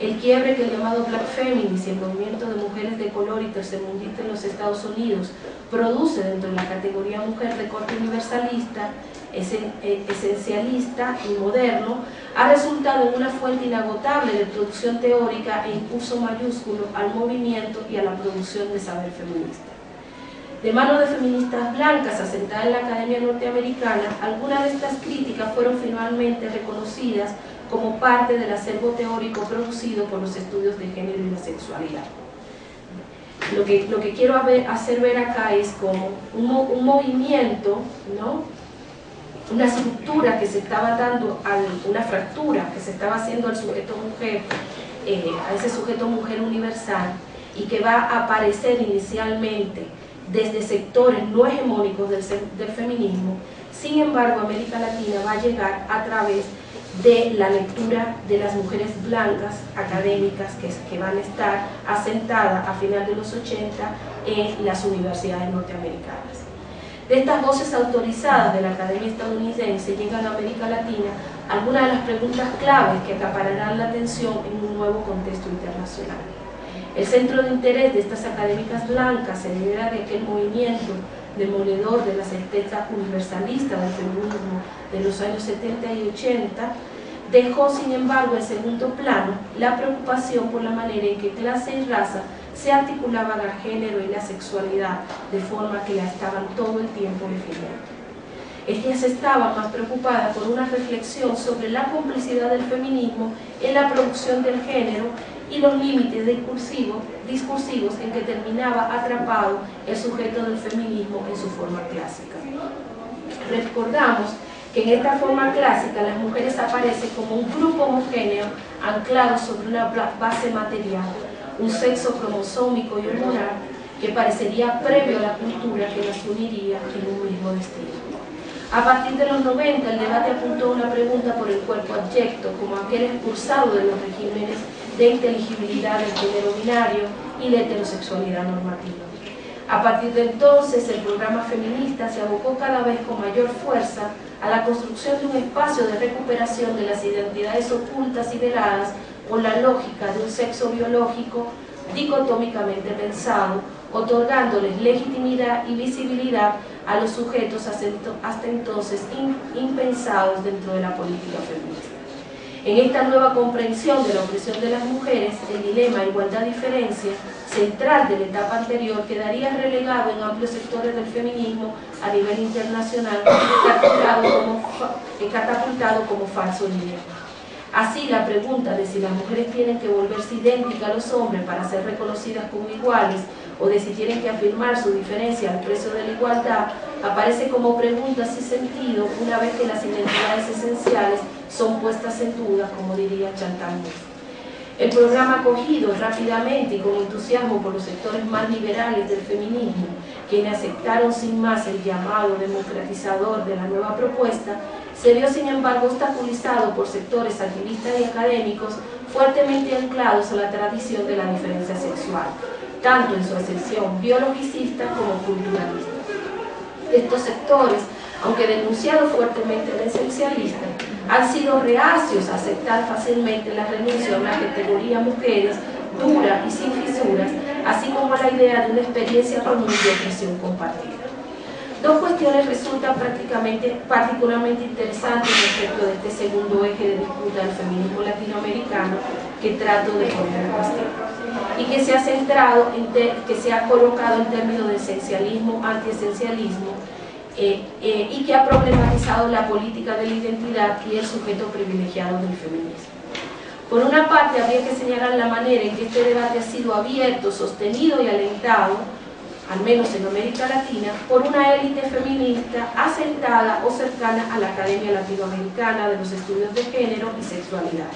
El quiebre que el llamado Black Feminism y el movimiento de mujeres de color y tercermundistas en los Estados Unidos produce dentro de la categoría mujer de corte universalista, esencialista y moderno, ha resultado en una fuente inagotable de producción teórica e impulso mayúsculo al movimiento y a la producción de saber feminista. De mano de feministas blancas asentadas en la Academia Norteamericana, algunas de estas críticas fueron finalmente reconocidas como parte del acervo teórico producido por los estudios de género y la sexualidad. Lo que quiero hacer ver acá es como un movimiento, ¿no?, una estructura que se estaba dando, una fractura que se estaba haciendo al sujeto mujer, a ese sujeto mujer universal, y que va a aparecer inicialmente desde sectores no hegemónicos del feminismo. Sin embargo, América Latina va a llegar a través de la lectura de las mujeres blancas académicas que van a estar asentadas a finales de los 80 en las universidades norteamericanas. De estas voces autorizadas de la Academia Estadounidense llegan a América Latina algunas de las preguntas claves que acapararán la atención en un nuevo contexto internacional. El centro de interés de estas académicas blancas, heredera de aquel movimiento demoledor de la certeza universalista del feminismo de los años 70 y 80, dejó sin embargo en segundo plano la preocupación por la manera en que clase y raza se articulaban al género y la sexualidad de forma que la estaban todo el tiempo definiendo. Ellas estaban más preocupadas por una reflexión sobre la complicidad del feminismo en la producción del género y los límites discursivos en que terminaba atrapado el sujeto del feminismo en su forma clásica. Recordamos que en esta forma clásica las mujeres aparecen como un grupo homogéneo anclado sobre una base material, un sexo cromosómico y hormonal que parecería previo a la cultura que las uniría en un mismo destino. A partir de los 90, el debate apuntó a una pregunta por el cuerpo abyecto, como aquel expulsado de los regímenes de inteligibilidad del género binario y la heterosexualidad normativa. A partir de entonces, el programa feminista se abocó cada vez con mayor fuerza a la construcción de un espacio de recuperación de las identidades ocultas y veladas por la lógica de un sexo biológico dicotómicamente pensado, otorgándoles legitimidad y visibilidad a los sujetos hasta entonces impensados dentro de la política feminista. En esta nueva comprensión de la opresión de las mujeres, el dilema igualdad-diferencia central de la etapa anterior quedaría relegado en amplios sectores del feminismo a nivel internacional, catapultado como falso líder. Así, la pregunta de si las mujeres tienen que volverse idénticas a los hombres para ser reconocidas como iguales o de si tienen que afirmar su diferencia al precio de la igualdad aparece como pregunta sin sentido una vez que las identidades esenciales son puestas en duda, como diría Chantal Mouffe. El programa acogido rápidamente y con entusiasmo por los sectores más liberales del feminismo, quienes aceptaron sin más el llamado democratizador de la nueva propuesta, se vio sin embargo obstaculizado por sectores activistas y académicos fuertemente anclados a la tradición de la diferencia sexual, tanto en su acepción biologicista como culturalista. Estos sectores, aunque denunciaron fuertemente el esencialista, han sido reacios a aceptar fácilmente la renuncia a una categoría mujeres dura y sin fisuras, así como la idea de una experiencia común de opresión compartida. Dos cuestiones resultan particularmente interesantes respecto de este segundo eje de disputa del feminismo latinoamericano que trato de poner en cuestión, y que se ha centrado, que se ha colocado en términos de esencialismo, antiesencialismo, y que ha problematizado la política de la identidad y el sujeto privilegiado del feminismo. Por una parte, habría que señalar la manera en que este debate ha sido abierto, sostenido y alentado, al menos en América Latina, por una élite feminista asentada o cercana a la Academia Latinoamericana de los Estudios de Género y Sexualidad.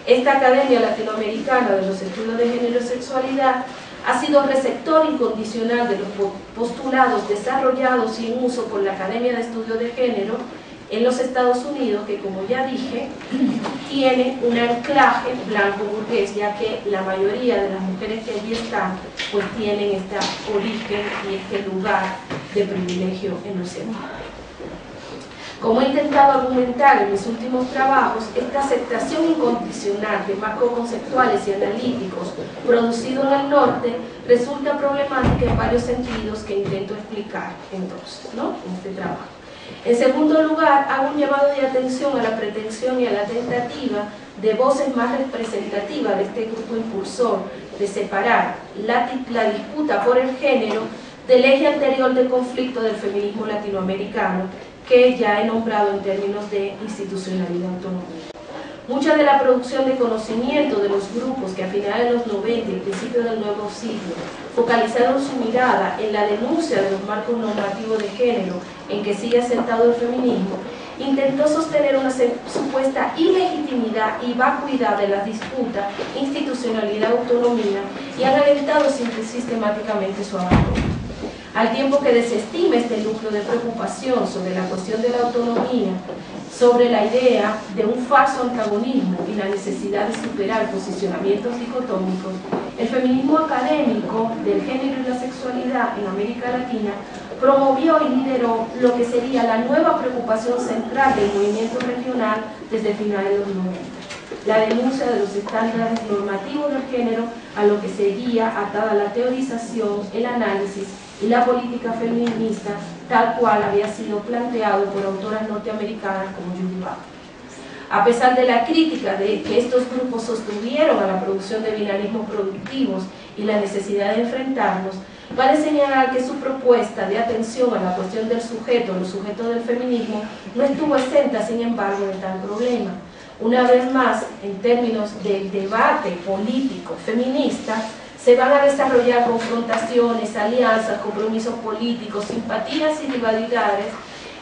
Esta Academia Latinoamericana de los Estudios de Género y Sexualidad ha sido receptor incondicional de los postulados desarrollados y en uso por la Academia de Estudios de Género en los Estados Unidos, que, como ya dije, tiene un anclaje blanco burgués, ya que la mayoría de las mujeres que allí están pues tienen este origen y este lugar de privilegio en los centros. Como he intentado argumentar en mis últimos trabajos, esta aceptación incondicional de marcos conceptuales y analíticos producido en el norte resulta problemática en varios sentidos que intento explicar entonces, ¿no?, en este trabajo. En segundo lugar, hago un llamado de atención a la pretensión y a la tentativa de voces más representativas de este grupo impulsor de separar la disputa por el género del eje anterior del conflicto del feminismo latinoamericano, que ya he nombrado en términos de institucionalidad autonómica. Mucha de la producción de conocimiento de los grupos que a finales de los 90 y principios del nuevo siglo focalizaron su mirada en la denuncia de los marcos normativos de género en que sigue asentado el feminismo, intentó sostener una supuesta ilegitimidad y vacuidad de la disputa, institucionalidad, autonomía, y han alentado sistemáticamente su abandono. Al tiempo que desestima este núcleo de preocupación sobre la cuestión de la autonomía, sobre la idea de un falso antagonismo y la necesidad de superar posicionamientos dicotómicos, el feminismo académico del género y la sexualidad en América Latina promovió y lideró lo que sería la nueva preocupación central del movimiento regional desde finales de los 90. La denuncia de los estándares normativos del género, a lo que seguía atada la teorización, el análisis y la política feminista, tal cual había sido planteado por autoras norteamericanas como Judy Butler. A pesar de la crítica de que estos grupos sostuvieron a la producción de binarismos productivos y la necesidad de enfrentarlos, vale señalar que su propuesta de atención a la cuestión del sujeto, los sujetos del feminismo, no estuvo exenta, sin embargo, de tal problema. Una vez más, en términos del debate político feminista, se van a desarrollar confrontaciones, alianzas, compromisos políticos, simpatías y rivalidades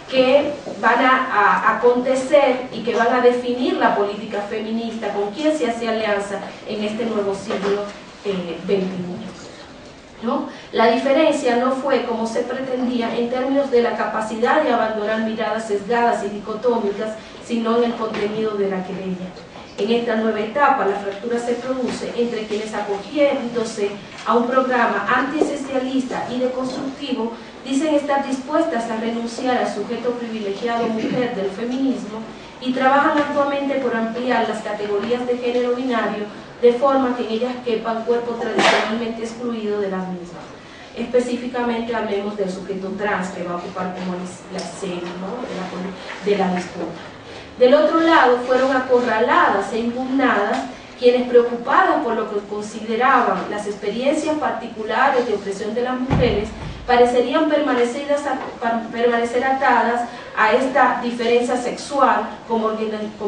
que van a acontecer y que van a definir la política feminista, con quién se hace alianza en este nuevo siglo XXI. ¿No? La diferencia no fue, como se pretendía, en términos de la capacidad de abandonar miradas sesgadas y dicotómicas, sino en el contenido de la querella. En esta nueva etapa, la fractura se produce entre quienes, acogiéndose a un programa antiesencialista y deconstructivo, dicen estar dispuestas a renunciar al sujeto privilegiado mujer del feminismo y trabajan actualmente por ampliar las categorías de género binario de forma que en ellas quepan cuerpos tradicionalmente excluidos de las mismas. Específicamente hablemos del sujeto trans, que va a ocupar como la sede, ¿no?, de la disputa. Del otro lado, fueron acorraladas e impugnadas quienes, preocupadas por lo que consideraban las experiencias particulares de opresión de las mujeres, parecerían permanecer atadas a esta diferencia sexual como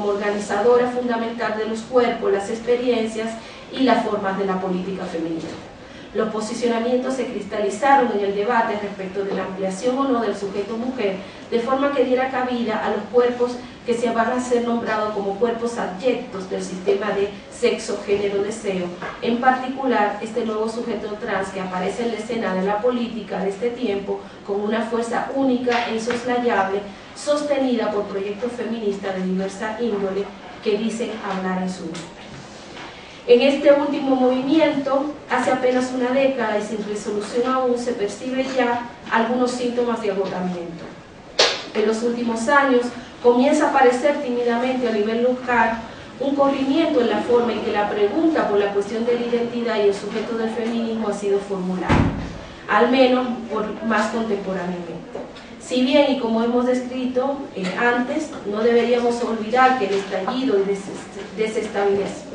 organizadora fundamental de los cuerpos, las experiencias y las formas de la política feminista. Los posicionamientos se cristalizaron en el debate respecto de la ampliación o no del sujeto mujer, de forma que diera cabida a los cuerpos que se van a ser nombrados como cuerpos adyectos del sistema de sexo, género, deseo. En particular, este nuevo sujeto trans que aparece en la escena de la política de este tiempo con una fuerza única e insoslayable, sostenida por proyectos feministas de diversa índole que dicen hablar en su nombre. En este último movimiento, hace apenas una década y sin resolución aún, se percibe ya algunos síntomas de agotamiento. En los últimos años comienza a aparecer tímidamente a nivel local un corrimiento en la forma en que la pregunta por la cuestión de la identidad y el sujeto del feminismo ha sido formulada, al menos más contemporáneamente. Si bien, y como hemos descrito antes, no deberíamos olvidar que el estallido y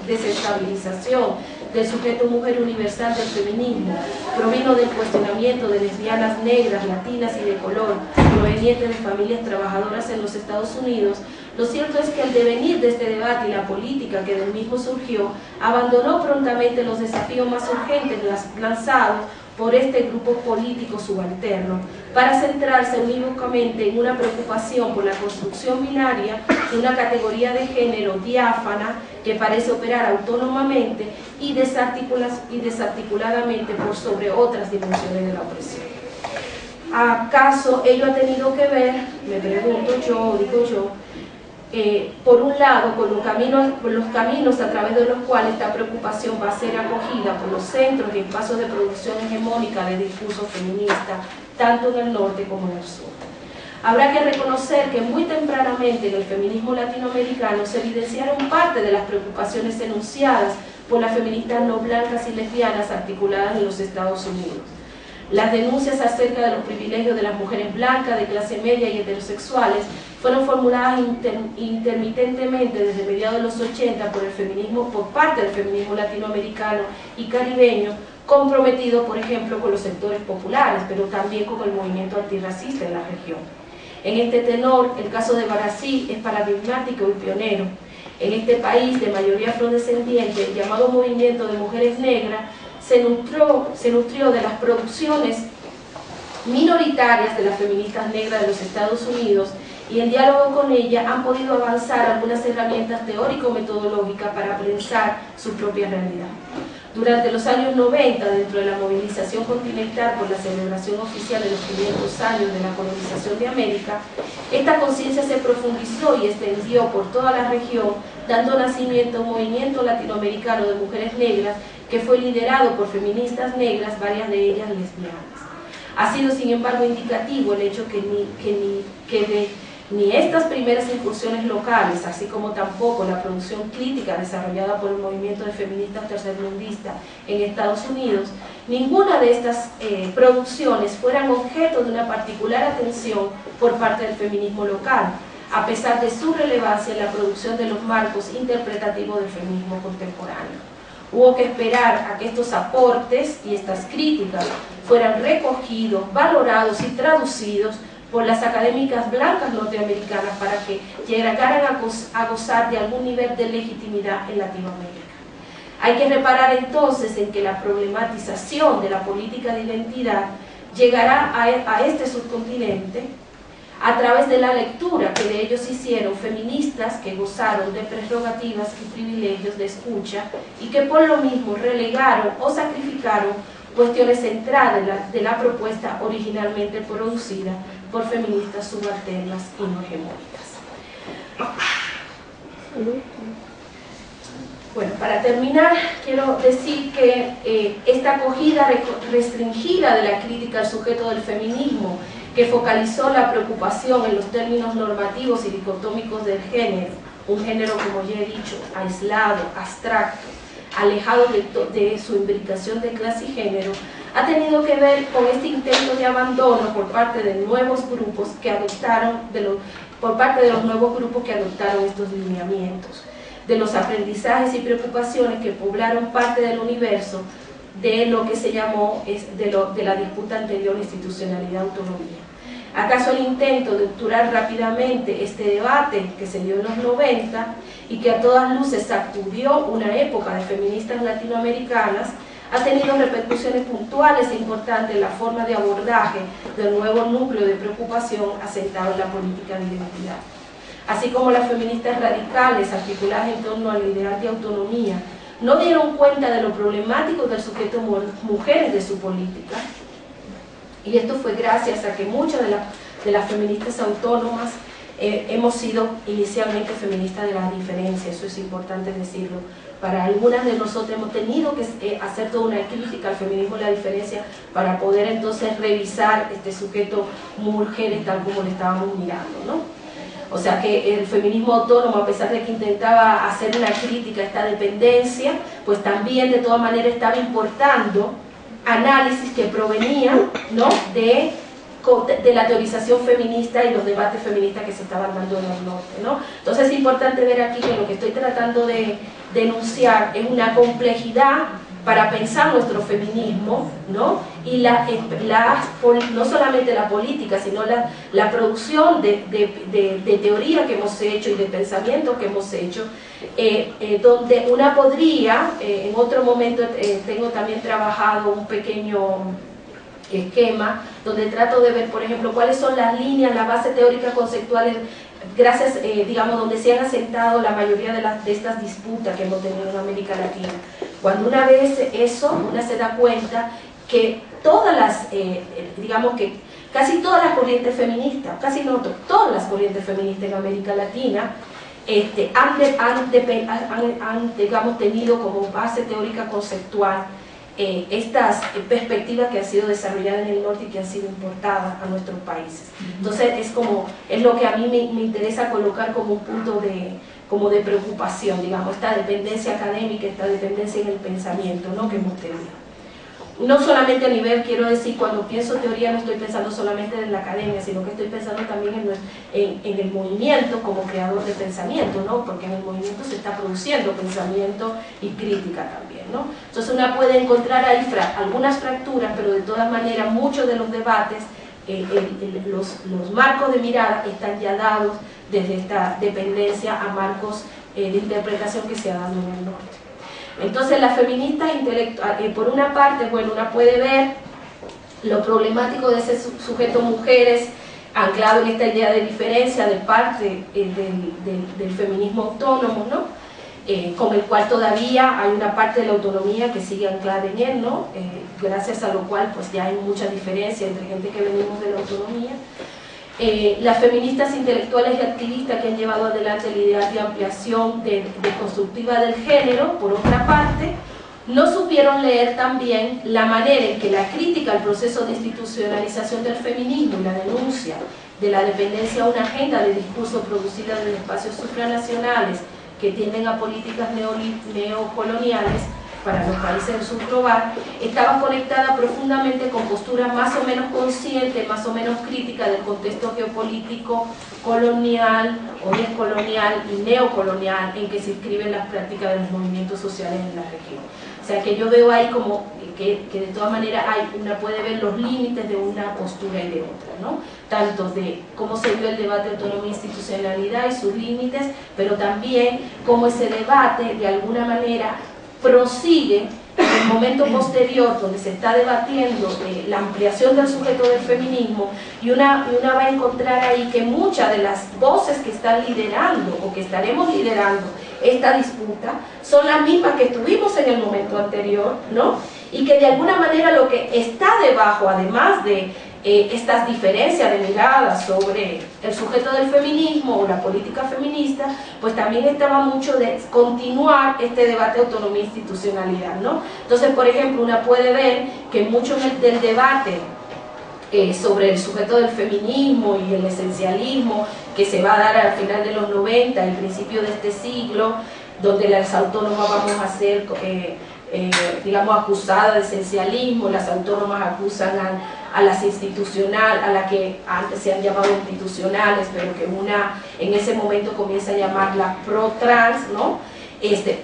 desestabilización del sujeto mujer universal del feminismo provino del cuestionamiento de lesbianas negras, latinas y de color provenientes de familias trabajadoras en los Estados Unidos, lo cierto es que el devenir de este debate y la política que del mismo surgió abandonó prontamente los desafíos más urgentes lanzados por este grupo político subalterno, para centrarse unívocamente en una preocupación por la construcción binaria de una categoría de género diáfana que parece operar autónomamente y desarticuladamente por sobre otras dimensiones de la opresión. ¿Acaso ello ha tenido que ver, me pregunto yo, digo yo, por un lado, con los caminos a través de los cuales esta preocupación va a ser acogida por los centros y espacios de producción hegemónica de discurso feminista, tanto en el norte como en el sur? Habrá que reconocer que muy tempranamente en el feminismo latinoamericano se evidenciaron parte de las preocupaciones enunciadas por las feministas no blancas y lesbianas articuladas en los Estados Unidos. Las denuncias acerca de los privilegios de las mujeres blancas, de clase media y heterosexuales fueron formuladas intermitentemente desde mediados de los 80 por parte del feminismo latinoamericano y caribeño, comprometido, por ejemplo, con los sectores populares, pero también con el movimiento antirracista en la región. En este tenor, el caso de Brasil es paradigmático y pionero. En este país de mayoría afrodescendiente, el llamado movimiento de mujeres negras se nutrió de las producciones minoritarias de las feministas negras de los Estados Unidos, y en diálogo con ella han podido avanzar algunas herramientas teórico-metodológicas para pensar su propia realidad. Durante los años 90, dentro de la movilización continental por la celebración oficial de los 500 años de la colonización de América, esta conciencia se profundizó y extendió por toda la región, dando nacimiento a un movimiento latinoamericano de mujeres negras que fue liderado por feministas negras, varias de ellas lesbianas. Ha sido, sin embargo, indicativo el hecho que ni estas primeras incursiones locales, así como tampoco la producción crítica desarrollada por el movimiento de feministas tercermundistas en Estados Unidos, ninguna de estas producciones fueran objeto de una particular atención por parte del feminismo local, a pesar de su relevancia en la producción de los marcos interpretativos del feminismo contemporáneo. Hubo que esperar a que estos aportes y estas críticas fueran recogidos, valorados y traducidos por las académicas blancas norteamericanas para que llegaran a gozar de algún nivel de legitimidad en Latinoamérica. Hay que reparar entonces en que la problematización de la política de identidad llegará a este subcontinente a través de la lectura que de ellos hicieron feministas que gozaron de prerrogativas y privilegios de escucha y que por lo mismo relegaron o sacrificaron cuestiones centrales de la propuesta originalmente producida por feministas subalternas y no hegemónicas. Bueno, para terminar, quiero decir que esta acogida restringida de la crítica al sujeto del feminismo, que focalizó la preocupación en los términos normativos y dicotómicos del género, un género, como ya he dicho, aislado, abstracto, alejado de su imbricación de clase y género, ha tenido que ver con este intento de abandono por parte de nuevos grupos que adoptaron, por parte de los nuevos grupos que adoptaron estos lineamientos, de los aprendizajes y preocupaciones que poblaron parte del universo de lo que se llamó de la disputa anterior institucionalidad-autonomía. ¿Acaso el intento de obturar rápidamente este debate que se dio en los 90 y que a todas luces sacudió una época de feministas latinoamericanas ha tenido repercusiones puntuales e importantes en la forma de abordaje del nuevo núcleo de preocupación asentado en la política de identidad? Así como las feministas radicales articuladas en torno al ideal de autonomía no dieron cuenta de lo problemático del sujeto mujeres de su política, y esto fue gracias a que muchas de las feministas autónomas hemos sido inicialmente feministas de la diferencia, eso es importante decirlo. Para algunas de nosotros hemos tenido que hacer toda una crítica al feminismo de la diferencia para poder entonces revisar este sujeto mujeres tal como le estábamos mirando, ¿no? O sea que el feminismo autónomo, a pesar de que intentaba hacer una crítica a esta dependencia, pues también de todas maneras estaba importando análisis que provenían, ¿no?, de la teorización feminista y los debates feministas que se estaban dando en el norte, ¿no? Entonces es importante ver aquí que lo que estoy tratando de denunciar es una complejidad para pensar nuestro feminismo, ¿no? Y no solamente la política, sino la producción de teoría que hemos hecho y de pensamiento que hemos hecho, donde una podría, en otro momento tengo también trabajado un pequeño esquema, donde trato de ver, por ejemplo, cuáles son las líneas, las bases teóricas conceptuales, gracias, digamos, donde se han asentado la mayoría de estas disputas que hemos tenido en América Latina. Cuando una ve eso, una se da cuenta que todas las, digamos que casi todas las corrientes feministas, casi no todas las corrientes feministas en América Latina, han, digamos, tenido como base teórica conceptual estas perspectivas que han sido desarrolladas en el norte y que han sido importadas a nuestros países. Entonces es lo que a mí me interesa colocar como un punto de preocupación, digamos, esta dependencia académica, esta dependencia en el pensamiento, ¿no?, que hemos tenido. No solamente a nivel, quiero decir, cuando pienso teoría no estoy pensando solamente en la academia, sino que estoy pensando también en el movimiento como creador de pensamiento, ¿no?, porque en el movimiento se está produciendo pensamiento y crítica también, ¿no? Entonces una puede encontrar ahí algunas fracturas, pero de todas maneras muchos de los debates, los marcos de mirada están ya dados desde esta dependencia a marcos de interpretación que se ha dado en el norte. Entonces las feministas intelectuales, por una parte, bueno, una puede ver lo problemático de ese sujeto mujeres anclado en esta idea de diferencia de parte del feminismo autónomo, ¿no? Con el cual todavía hay una parte de la autonomía que sigue anclada en él, ¿no? Gracias a lo cual pues ya hay mucha diferencia entre gente que venimos de la autonomía. Las feministas intelectuales y activistas que han llevado adelante la idea de ampliación constructiva del género, por otra parte, no supieron leer también la manera en que la crítica al proceso de institucionalización del feminismo y la denuncia de la dependencia a una agenda de discurso producida en espacios supranacionales que tienden a políticas neocoloniales para los países del sur global, estaba conectada profundamente con posturas más o menos conscientes, más o menos críticas del contexto geopolítico colonial o descolonial y neocolonial en que se inscriben las prácticas de los movimientos sociales en la región. O sea que yo veo ahí como que de todas maneras una puede ver los límites de una postura y de otra, ¿no? Tanto de cómo se dio el debate de autonomía e institucionalidad y sus límites, pero también cómo ese debate de alguna manera prosigue en el momento posterior donde se está debatiendo la ampliación del sujeto del feminismo y una va a encontrar ahí que muchas de las voces que están liderando o que estaremos liderando esta disputa son las mismas que estuvimos en el momento anterior, ¿no? Y que de alguna manera lo que está debajo, además de estas diferencias de miradas sobre el sujeto del feminismo o la política feminista, pues también estaba mucho de continuar este debate de autonomía e institucionalidad, ¿no? Entonces, por ejemplo, una puede ver que mucho del debate sobre el sujeto del feminismo y el esencialismo que se va a dar al final de los 90 y principio de este siglo, donde las autónomas vamos a ser, digamos, acusadas de esencialismo, las autónomas acusan a las institucionales, a las que antes se han llamado institucionales, pero que una en ese momento comienza a llamarla pro-trans, ¿no?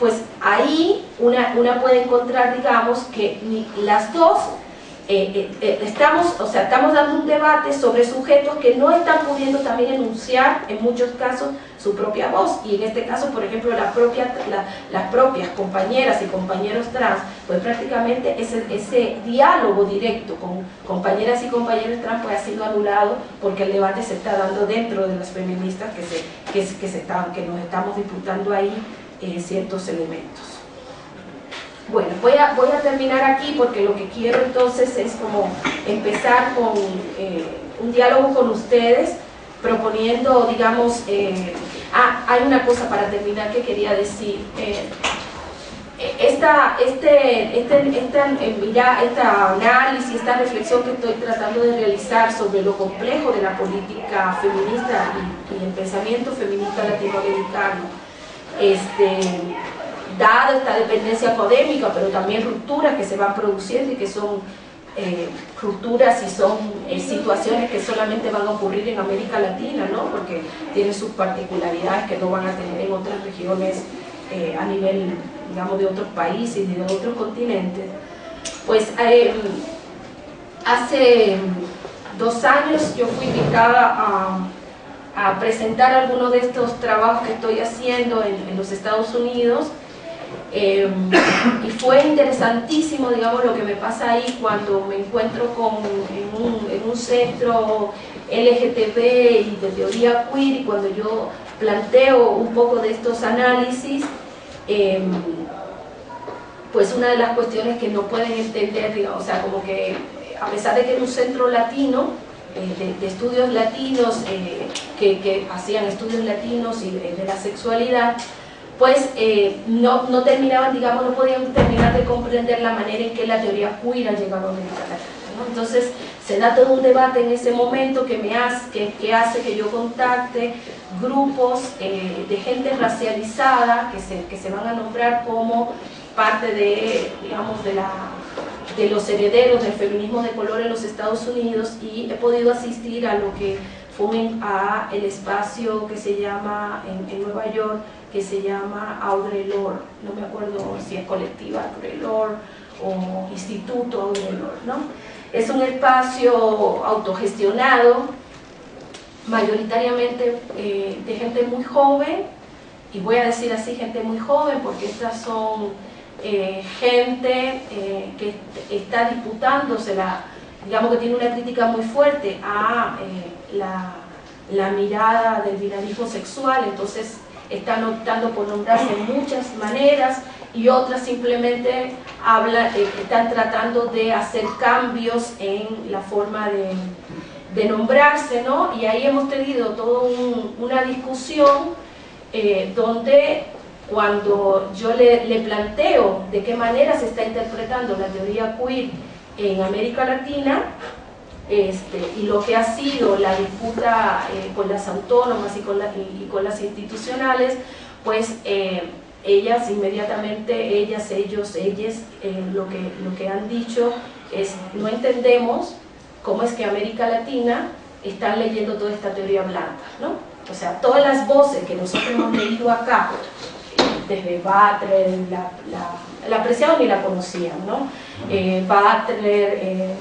Pues ahí una puede encontrar, digamos, que las dos estamos dando un debate sobre sujetos que no están pudiendo también enunciar en muchos casos su propia voz, y en este caso, por ejemplo, las propias compañeras y compañeros trans, pues prácticamente ese diálogo directo con compañeras y compañeros trans pues ha sido anulado porque el debate se está dando dentro de las feministas que nos estamos disputando ahí ciertos elementos. Bueno, voy a terminar aquí porque lo que quiero entonces es como empezar con un diálogo con ustedes, proponiendo, digamos, hay una cosa para terminar que quería decir. Este análisis, esta reflexión que estoy tratando de realizar sobre lo complejo de la política feminista y el pensamiento feminista latinoamericano, dada esta dependencia académica, pero también rupturas que se van produciendo y que son rupturas y son situaciones que solamente van a ocurrir en América Latina, ¿no? Porque tienen sus particularidades que no van a tener en otras regiones a nivel, digamos, de otros países y de otros continentes, pues hace 2 años yo fui invitada a presentar algunos de estos trabajos que estoy haciendo en los Estados Unidos, y fue interesantísimo, digamos, lo que me pasa ahí cuando me encuentro en un centro LGTB y de teoría queer, y cuando yo planteo un poco de estos análisis, pues una de las cuestiones que no pueden entender, digamos, o sea, como que a pesar de que era un centro latino, de estudios latinos, que hacían estudios latinos y de la sexualidad, pues no terminaban, digamos, no podían terminar de comprender la manera en que la teoría queer ha llegado a América Latina, ¿no? Entonces se da todo un debate en ese momento que hace que yo contacte grupos de gente racializada que se van a nombrar como parte de, digamos, de los herederos del feminismo de color en los Estados Unidos, y he podido asistir a lo que fue el espacio que se llama en Nueva York, que se llama Audre Lorde, no me acuerdo si es colectiva Audre Lorde o Instituto Audre Lorde, ¿no? Es un espacio autogestionado, mayoritariamente de gente muy joven, y voy a decir así, gente muy joven, porque estas son gente que está disputándose, digamos que tiene una crítica muy fuerte a la mirada del binarismo sexual, entonces están optando por nombrarse de muchas maneras, y otras simplemente están tratando de hacer cambios en la forma de nombrarse, ¿no? Y ahí hemos tenido toda una discusión donde cuando yo le planteo de qué manera se está interpretando la teoría queer en América Latina, y lo que ha sido la disputa con las autónomas y con las institucionales, pues ellas inmediatamente, ellas, ellos, ellas, lo que han dicho es: no entendemos cómo es que América Latina está leyendo toda esta teoría blanca, ¿no? O sea, todas las voces que nosotros hemos leído acá, desde Butler, la apreciaban y la conocían, ¿no? Butler,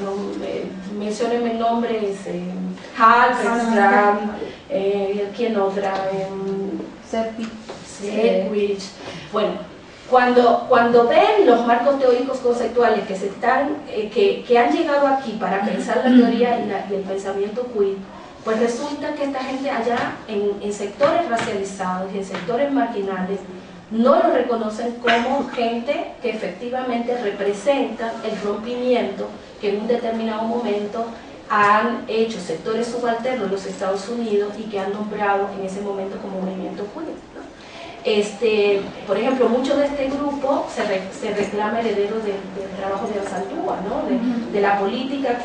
menciónenme nombres, Halberstam, ¿quién otra? Sedgwick. Bueno, cuando ven los marcos teóricos conceptuales que han llegado aquí para pensar la teoría y el pensamiento queer, pues resulta que esta gente allá en sectores racializados y en sectores marginales no lo reconocen como gente que efectivamente representa el rompimiento que en un determinado momento han hecho sectores subalternos en los Estados Unidos y que han nombrado en ese momento como movimiento queer, ¿no? Por ejemplo, mucho de este grupo se reclama heredero del trabajo de Anzaldúa, ¿no? de la política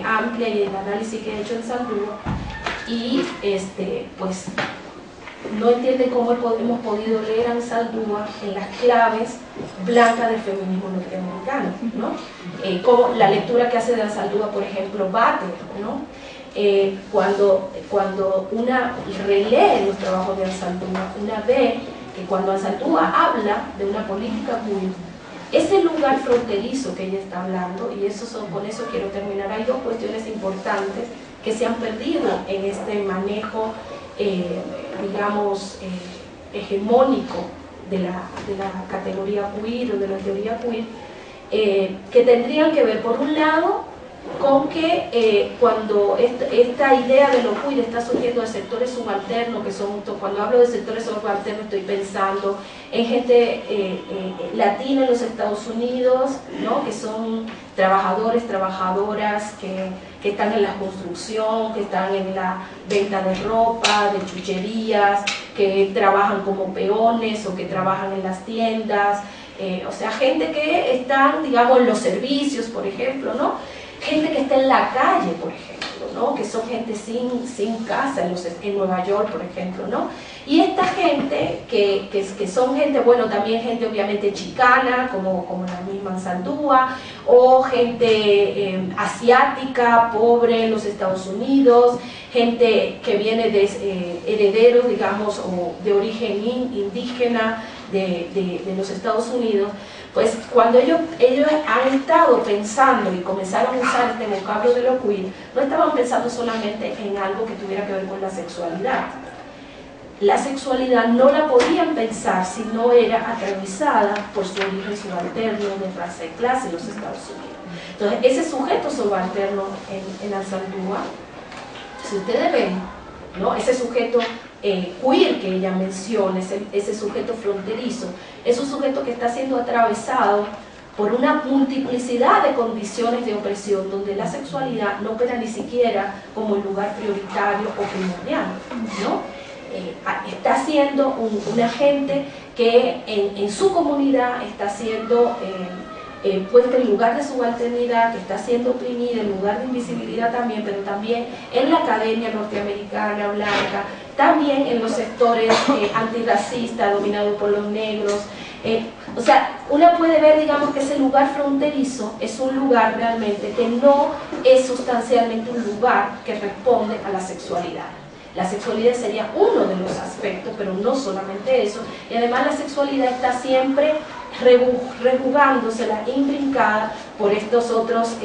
amplia y el análisis que ha hecho Anzaldúa, y pues no entiende cómo hemos podido leer a Anzaldúa en las claves blancas del feminismo norteamericano, ¿no? Como la lectura que hace de Anzaldúa, por ejemplo, Butler, ¿no? Cuando una relee los trabajos de Anzaldúa, una ve que cuando Anzaldúa habla de una política queer, ese lugar fronterizo que ella está hablando, y con eso quiero terminar, hay 2 cuestiones importantes que se han perdido en este manejo, digamos, hegemónico de la categoría queer o de la teoría queer, que tendrían que ver, por un lado, con que cuando esta idea de lo queer está surgiendo de sectores subalternos, que son, cuando hablo de sectores subalternos estoy pensando en gente latina en los Estados Unidos, ¿no? Que son trabajadores, trabajadoras que están en la construcción, que están en la venta de ropa, de chucherías, que trabajan como peones o que trabajan en las tiendas, o sea, gente que están, digamos, en los servicios, por ejemplo, ¿no? Gente que está en la calle, por ejemplo, ¿no? Que son gente sin casa en Nueva York, por ejemplo, ¿no? Y esta gente, que son gente, bueno, también gente obviamente chicana, como la misma Anzaldúa, o gente asiática, pobre en los Estados Unidos, gente que viene de herederos, digamos, o de origen indígena, de los Estados Unidos, pues cuando ellos han estado pensando y comenzaron a usar este vocablo de lo queer, no estaban pensando solamente en algo que tuviera que ver con la sexualidad. La sexualidad no la podían pensar si no era atravesada por su origen subalterno de raza y clase en los Estados Unidos. Entonces, ese sujeto subalterno en Anzaldúa, si ustedes ven, ¿no?, ese sujeto queer que ella menciona, ese sujeto fronterizo, es un sujeto que está siendo atravesado por una multiplicidad de condiciones de opresión, donde la sexualidad no opera ni siquiera como el lugar prioritario o primordial, ¿no? Está siendo un agente que en su comunidad está siendo puesto en lugar de subalternidad, que está siendo oprimida, en lugar de invisibilidad también, pero también en la academia norteamericana, blanca, también en los sectores antirracistas dominados por los negros. O sea, uno puede ver, digamos, que ese lugar fronterizo es un lugar realmente que no es sustancialmente un lugar que responde a la sexualidad. La sexualidad sería uno de los aspectos, pero no solamente eso. Y además la sexualidad está siempre rejugándosela, imbrincada por estos otros,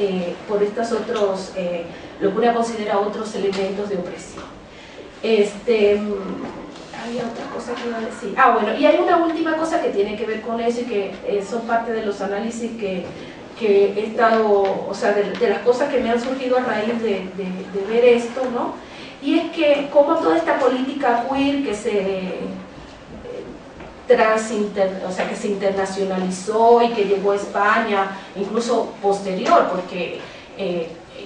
lo que uno considera otros elementos de opresión. Había otra cosa que iba a decir. Bueno, y hay una última cosa que tiene que ver con eso y que son parte de los análisis que he estado, o sea, de las cosas que me han surgido a raíz de ver esto, ¿no? Y es que como toda esta política queer que que se internacionalizó y que llegó a España, incluso posterior, porque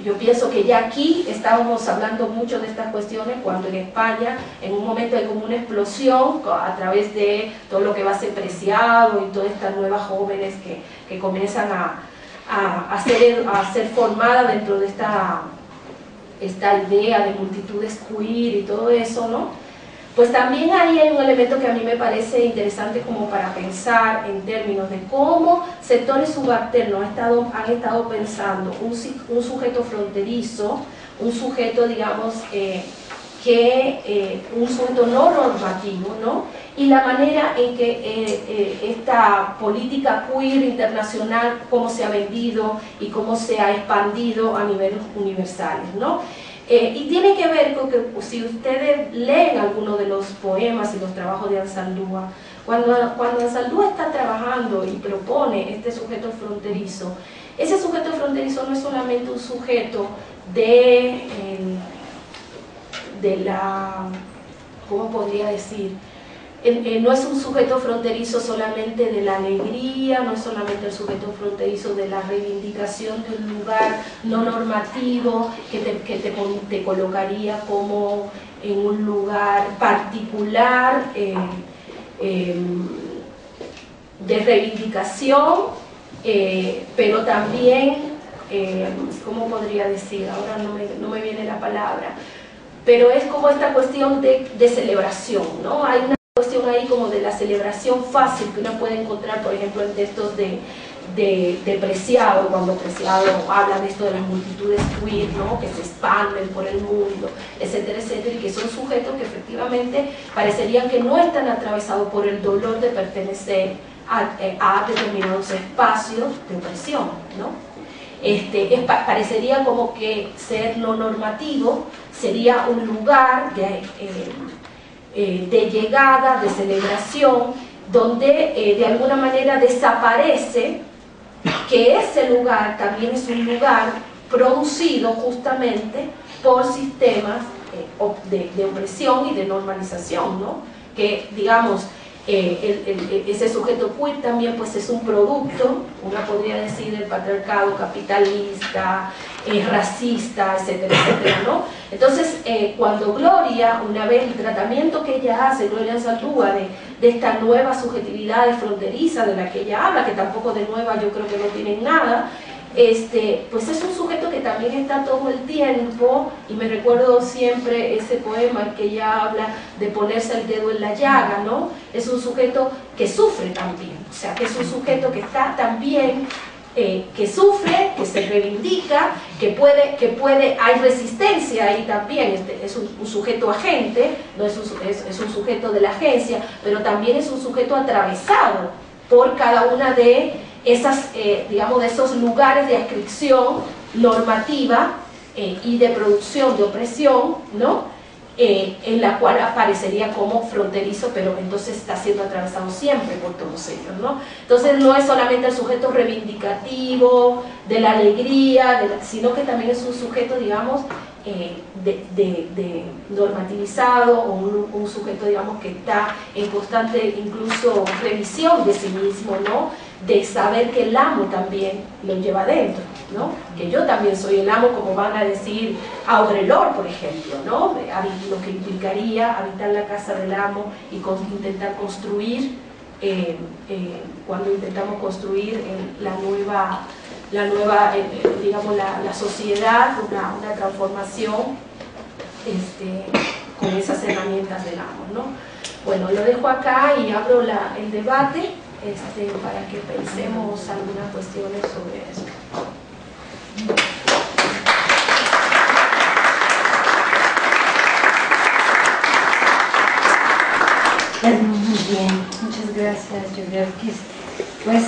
yo pienso que ya aquí estábamos hablando mucho de estas cuestiones cuando en España en un momento hay como una explosión a través de todo lo que va a ser Preciado y todas estas nuevas jóvenes que comienzan a ser formadas dentro de esta idea de multitudes queer y todo eso, ¿no? Pues también ahí hay un elemento que a mí me parece interesante como para pensar en términos de cómo sectores subalternos han estado pensando un sujeto fronterizo, un sujeto, digamos, un sujeto no normativo, ¿no? Y la manera en que esta política queer internacional, cómo se ha vendido y cómo se ha expandido a niveles universales, ¿no? Y tiene que ver con que si ustedes leen algunos de los poemas y los trabajos de Anzaldúa, cuando Anzaldúa está trabajando y propone este sujeto fronterizo, ese sujeto fronterizo no es solamente un sujeto de la, ¿cómo podría decir? No es un sujeto fronterizo solamente de la alegría, no es solamente el sujeto fronterizo de la reivindicación de un lugar no normativo que te colocaría como en un lugar particular de reivindicación, pero también, ¿cómo podría decir? Ahora no me viene la palabra, pero es como esta cuestión de celebración, ¿no? Hay una cuestión ahí como de la celebración fácil que uno puede encontrar, por ejemplo, en textos de Preciado, cuando Preciado habla de esto de las multitudes queer, ¿no?, que se expanden por el mundo, etcétera, etcétera, y que son sujetos que efectivamente parecerían que no están atravesados por el dolor de pertenecer a determinados espacios de opresión, ¿no? Parecería como que ser no normativo sería un lugar de llegada, de celebración, donde de alguna manera desaparece que ese lugar también es un lugar producido justamente por sistemas de opresión y de normalización, ¿no? Que, digamos, ese sujeto queer también pues es un producto, uno podría decir, del patriarcado capitalista, racista, etcétera, etcétera, ¿no? Entonces, cuando Gloria, una vez el tratamiento que ella hace, Gloria Anzaldúa, de esta nueva subjetividad fronteriza de la que ella habla, que tampoco de nueva yo creo que no tienen nada, pues es un sujeto que también está todo el tiempo, y me recuerdo siempre ese poema que ella habla de ponerse el dedo en la llaga, ¿no? Es un sujeto que sufre también, o sea, que es un sujeto que está también que sufre, que se reivindica, que puede, hay resistencia ahí también, es un sujeto agente, no es un sujeto de la agencia, pero también es un sujeto atravesado por cada una de esas, digamos, de esos lugares de adscripción normativa y de producción de opresión, ¿no? En la cual aparecería como fronterizo, pero entonces está siendo atravesado siempre por todos ellos, ¿no? Entonces no es solamente el sujeto reivindicativo, de la alegría, sino que también es un sujeto, digamos, normativizado, o un sujeto, digamos, que está en constante incluso revisión de sí mismo, ¿no? De saber que el amo también lo lleva adentro, ¿no? Que yo también soy el amo, como van a decir Audre Lorde, por ejemplo, ¿no? Lo que implicaría habitar la casa del amo y intentar construir, cuando intentamos construir la nueva digamos, la sociedad, una transformación con esas herramientas del amo, ¿no? Bueno, lo dejo acá y abro el debate para que pensemos algunas cuestiones sobre eso.
Muy bien, muchas gracias, Yuriarkis. Pues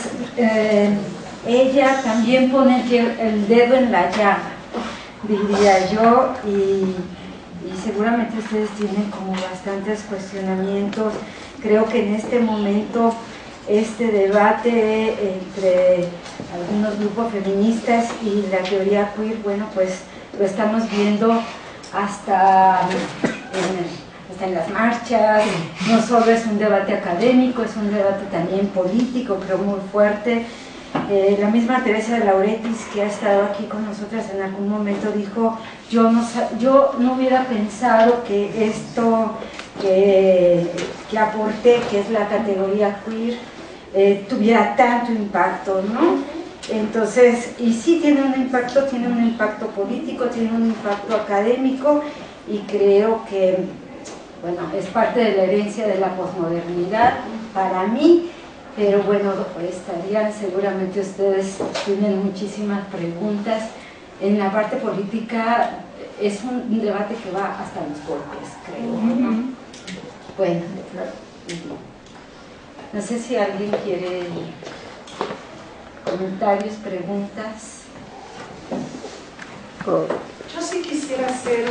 ella también pone el dedo en la llaga, diría yo, y seguramente ustedes tienen como bastantes cuestionamientos. Creo que en este momento este debate entre algunos grupos feministas y la teoría queer, bueno, pues lo estamos viendo hasta en las marchas. No solo es un debate académico, es un debate también político, creo muy fuerte. La misma Teresa de Lauretis, que ha estado aquí con nosotras en algún momento, dijo: yo no hubiera pensado que esto que aporté, que es la categoría queer, tuviera tanto impacto, ¿no? Entonces, y sí tiene un impacto político, tiene un impacto académico, y creo que, bueno, es parte de la herencia de la posmodernidad para mí. Pero bueno, estarían, seguramente ustedes tienen muchísimas preguntas. En la parte política es un debate que va hasta los golpes, creo, ¿no? Bueno, no sé si alguien quiere comentarios, preguntas.
Yo sí quisiera hacer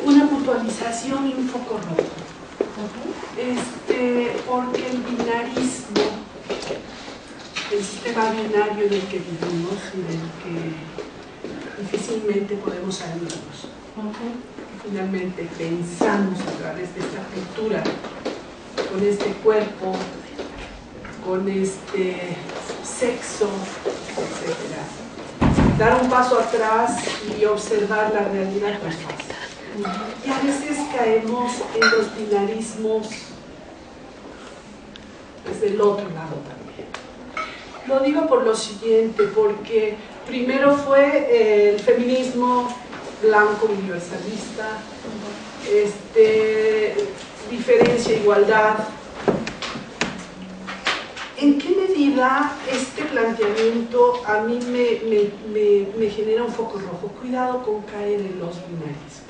una puntualización y un foco rojo. Porque el binarismo, el sistema binario en el que vivimos y del que difícilmente podemos salirnos, finalmente pensamos a través de esta cultura, con este cuerpo, con este sexo, etc. Dar un paso atrás y observar la realidad más fácil. Y a veces caemos en los binarismos desde el otro lado también. Lo digo por lo siguiente, porque primero fue el feminismo blanco universalista, diferencia, igualdad. ¿En qué medida este planteamiento a mí me genera un foco rojo? Cuidado con caer en los binarismos.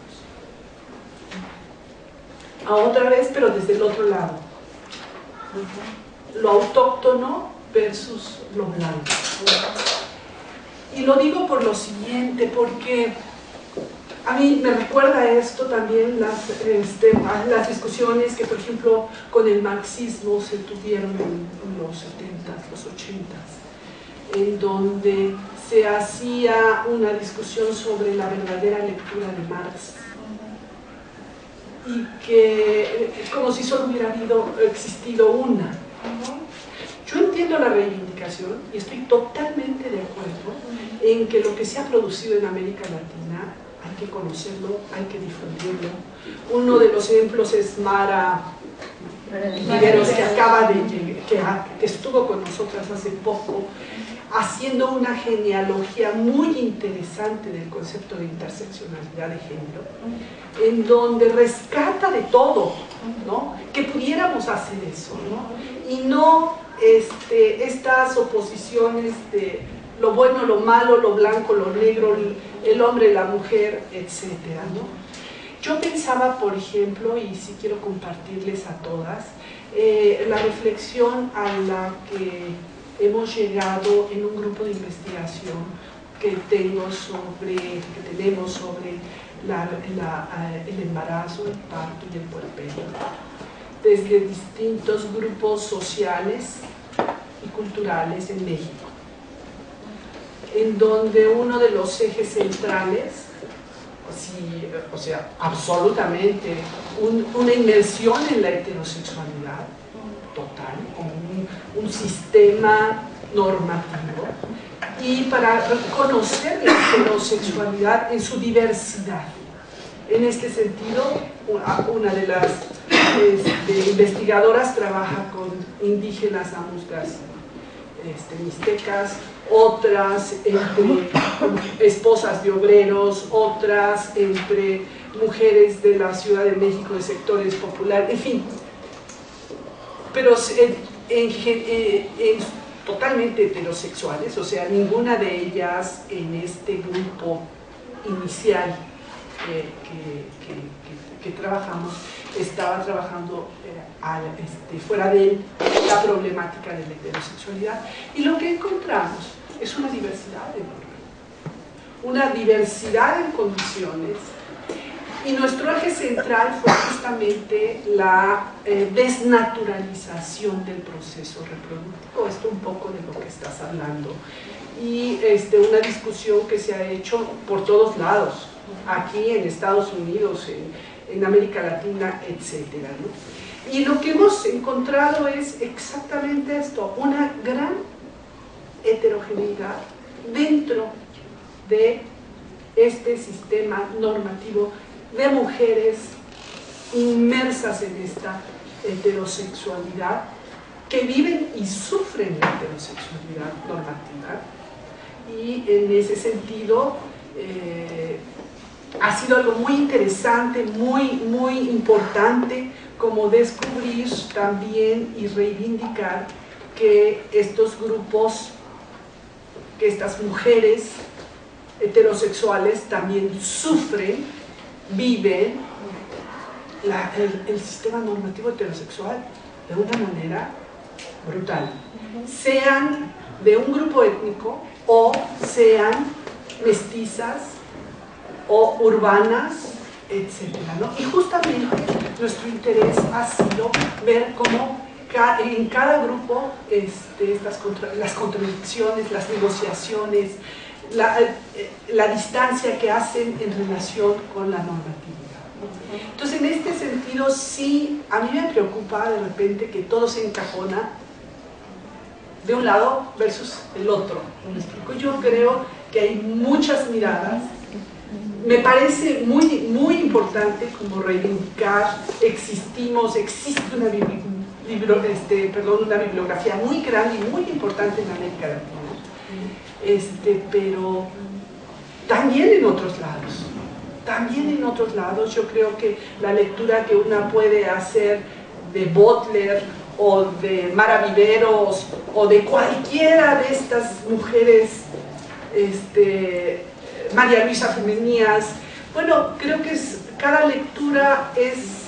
Otra vez, pero desde el otro lado. Lo autóctono versus lo blanco. Y lo digo por lo siguiente, porque a mí me recuerda esto también las discusiones que, por ejemplo, con el marxismo se tuvieron en los 70s, los 80s, en donde se hacía una discusión sobre la verdadera lectura de Marx, y que como si solo hubiera existido una. Yo entiendo la reivindicación y estoy totalmente de acuerdo en que lo que se ha producido en América Latina hay que conocerlo, hay que difundirlo. Uno de los ejemplos es Mara Riveros, que acaba de llegar, que estuvo con nosotras hace poco, haciendo una genealogía muy interesante del concepto de interseccionalidad de género, en donde rescata de todo, ¿no? Que pudiéramos hacer eso, ¿no? Y no estas oposiciones de lo bueno, lo malo, lo blanco, lo negro, el hombre, la mujer, etcétera, ¿no? Yo pensaba, por ejemplo, y sí quiero compartirles a todas, la reflexión a la que hemos llegado en un grupo de investigación que tenemos sobre el embarazo, el parto y el puerperio, desde distintos grupos sociales y culturales en México, en donde uno de los ejes centrales, sí, o sea, absolutamente una inmersión en la heterosexualidad total, como un sistema normativo, y para reconocer la heterosexualidad en su diversidad. En este sentido, una de las investigadoras trabaja con indígenas amusgas mixtecas, otras entre esposas de obreros, otras entre mujeres de la Ciudad de México, de sectores populares, en fin, pero totalmente heterosexuales, o sea, ninguna de ellas en este grupo inicial que trabajamos estaba trabajando fuera de la problemática de la heterosexualidad, y lo que encontramos es una diversidad enorme, una diversidad en condiciones, y nuestro eje central fue justamente la desnaturalización del proceso reproductivo. Esto un poco de lo que estás hablando, y una discusión que se ha hecho por todos lados, aquí en Estados Unidos, en América Latina, etcétera, ¿no? Y lo que hemos encontrado es exactamente esto, una gran heterogeneidad dentro de este sistema normativo de mujeres inmersas en esta heterosexualidad, que viven y sufren la heterosexualidad normativa, y en ese sentido ha sido algo muy interesante, muy importante, como descubrir también y reivindicar que estos grupos, que estas mujeres heterosexuales también sufren, viven el sistema normativo heterosexual de una manera brutal, sean de un grupo étnico o sean mestizas o urbanas, etcétera, ¿no? Y justamente nuestro interés ha sido ver cómo en cada grupo las contradicciones, las negociaciones, la distancia que hacen en relación con la normatividad. Entonces, en este sentido, sí, a mí me preocupa de repente que todo se encajona de un lado versus el otro. ¿Me explico? Yo creo que hay muchas miradas. Me parece muy importante como reivindicar, existe una bibliografía muy grande y muy importante en América Latina, pero también en otros lados, yo creo que la lectura que una puede hacer de Butler o de Mara Viveros o de cualquiera de estas mujeres, María Luisa Femenías, bueno, creo que cada lectura es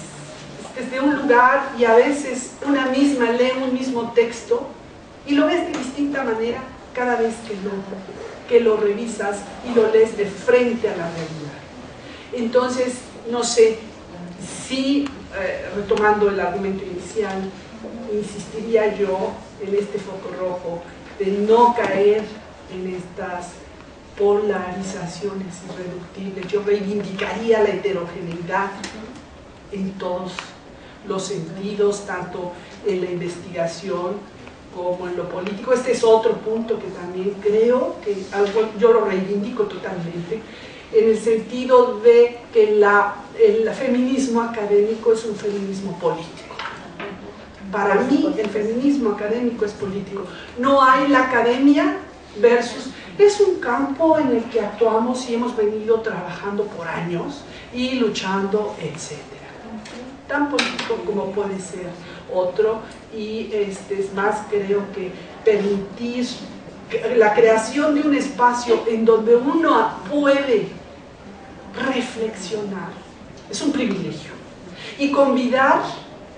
desde un lugar, y a veces una misma lee un mismo texto y lo ves de distinta manera cada vez que lo revisas y lo lees de frente a la realidad. Entonces, no sé, si retomando el argumento inicial, insistiría yo en este foco rojo de no caer en estas polarizaciones irreductibles. Yo reivindicaría la heterogeneidad en todos los sentidos, tanto en la investigación como en lo político. Este es otro punto que también creo que yo lo reivindico totalmente, en el sentido de que el feminismo académico es un feminismo político. Para mí el feminismo académico es político. No hay la academia versus es un campo en el que actuamos y hemos venido trabajando por años y luchando, etc. Tan político como puede ser otro, y es más, creo que permitir la creación de un espacio en donde uno puede reflexionar es un privilegio, y convidar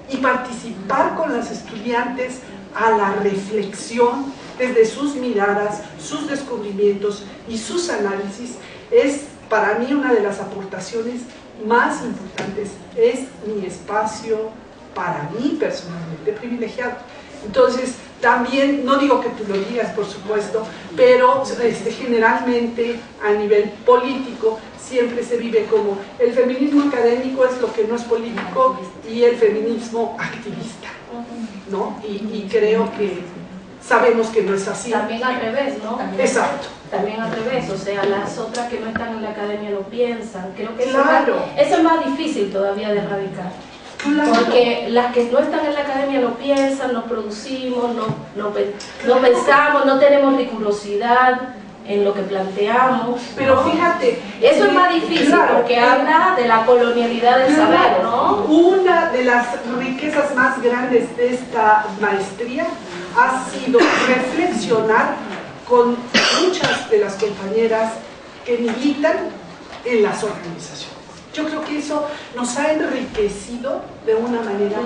y participar con las estudiantes a la reflexión desde sus miradas, sus descubrimientos y sus análisis es para mí una de las aportaciones más importantes. Es mi espacio para mí personalmente privilegiado. Entonces también, no digo que tú lo digas por supuesto, pero generalmente a nivel político siempre se vive como el feminismo académico es lo que no es político y el feminismo activista, ¿no? Y creo que sabemos que no es así.
También al revés, ¿no?
Exacto.
También al revés, o sea, las otras que no están en la academia lo piensan. Creo que
Claro.
eso es más difícil todavía de erradicar.
Claro.
Porque las que no están en la academia lo piensan, lo producimos, no pensamos, no tenemos rigurosidad en lo que planteamos.
Pero fíjate,
eso es más difícil,
claro,
porque habla de la colonialidad del saber, ¿no?
Una de las riquezas más grandes de esta maestría ha sido reflexionar con muchas de las compañeras que militan en las organizaciones. Yo creo que eso nos ha enriquecido de una manera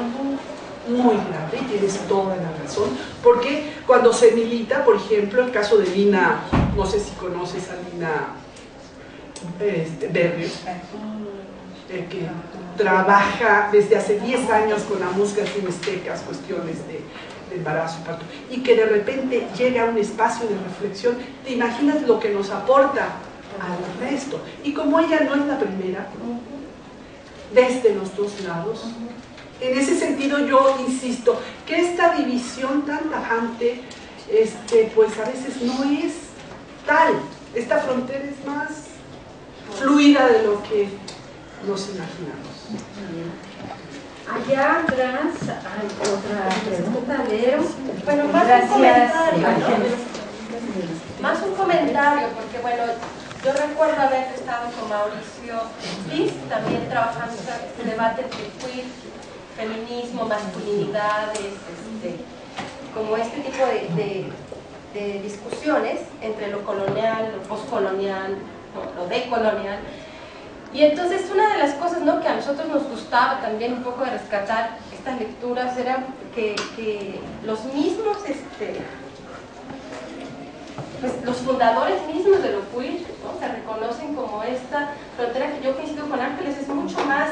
muy grande, y tienes toda la razón, porque cuando se milita, por ejemplo, el caso de Lina, no sé si conoces a Lina Berrios, que trabaja desde hace 10 años con amuscas y mixtecas, cuestiones de embarazo y parto, y que de repente llega a un espacio de reflexión. ¿Te imaginas lo que nos aporta al resto? Y como ella no es la primera, desde los dos lados, en ese sentido yo insisto que esta división tan tajante pues a veces no es tal. Esta frontera es más fluida de lo que nos imaginamos.
Allá atrás hay otra pregunta, Vero.
Bueno, más
Gracias.
un comentario, ¿no? Más un comentario, porque bueno, yo recuerdo haber estado con Mauricio Piz, también trabajando este debate entre queer, feminismo, masculinidades, como este tipo de discusiones entre lo colonial, lo postcolonial, lo decolonial. Y entonces una de las cosas, ¿no?, que a nosotros nos gustaba también un poco de rescatar estas lecturas era que los mismos, pues los fundadores mismos de lo queer, ¿no?, se reconocen como esta frontera que yo coincido con Ángeles, es mucho más,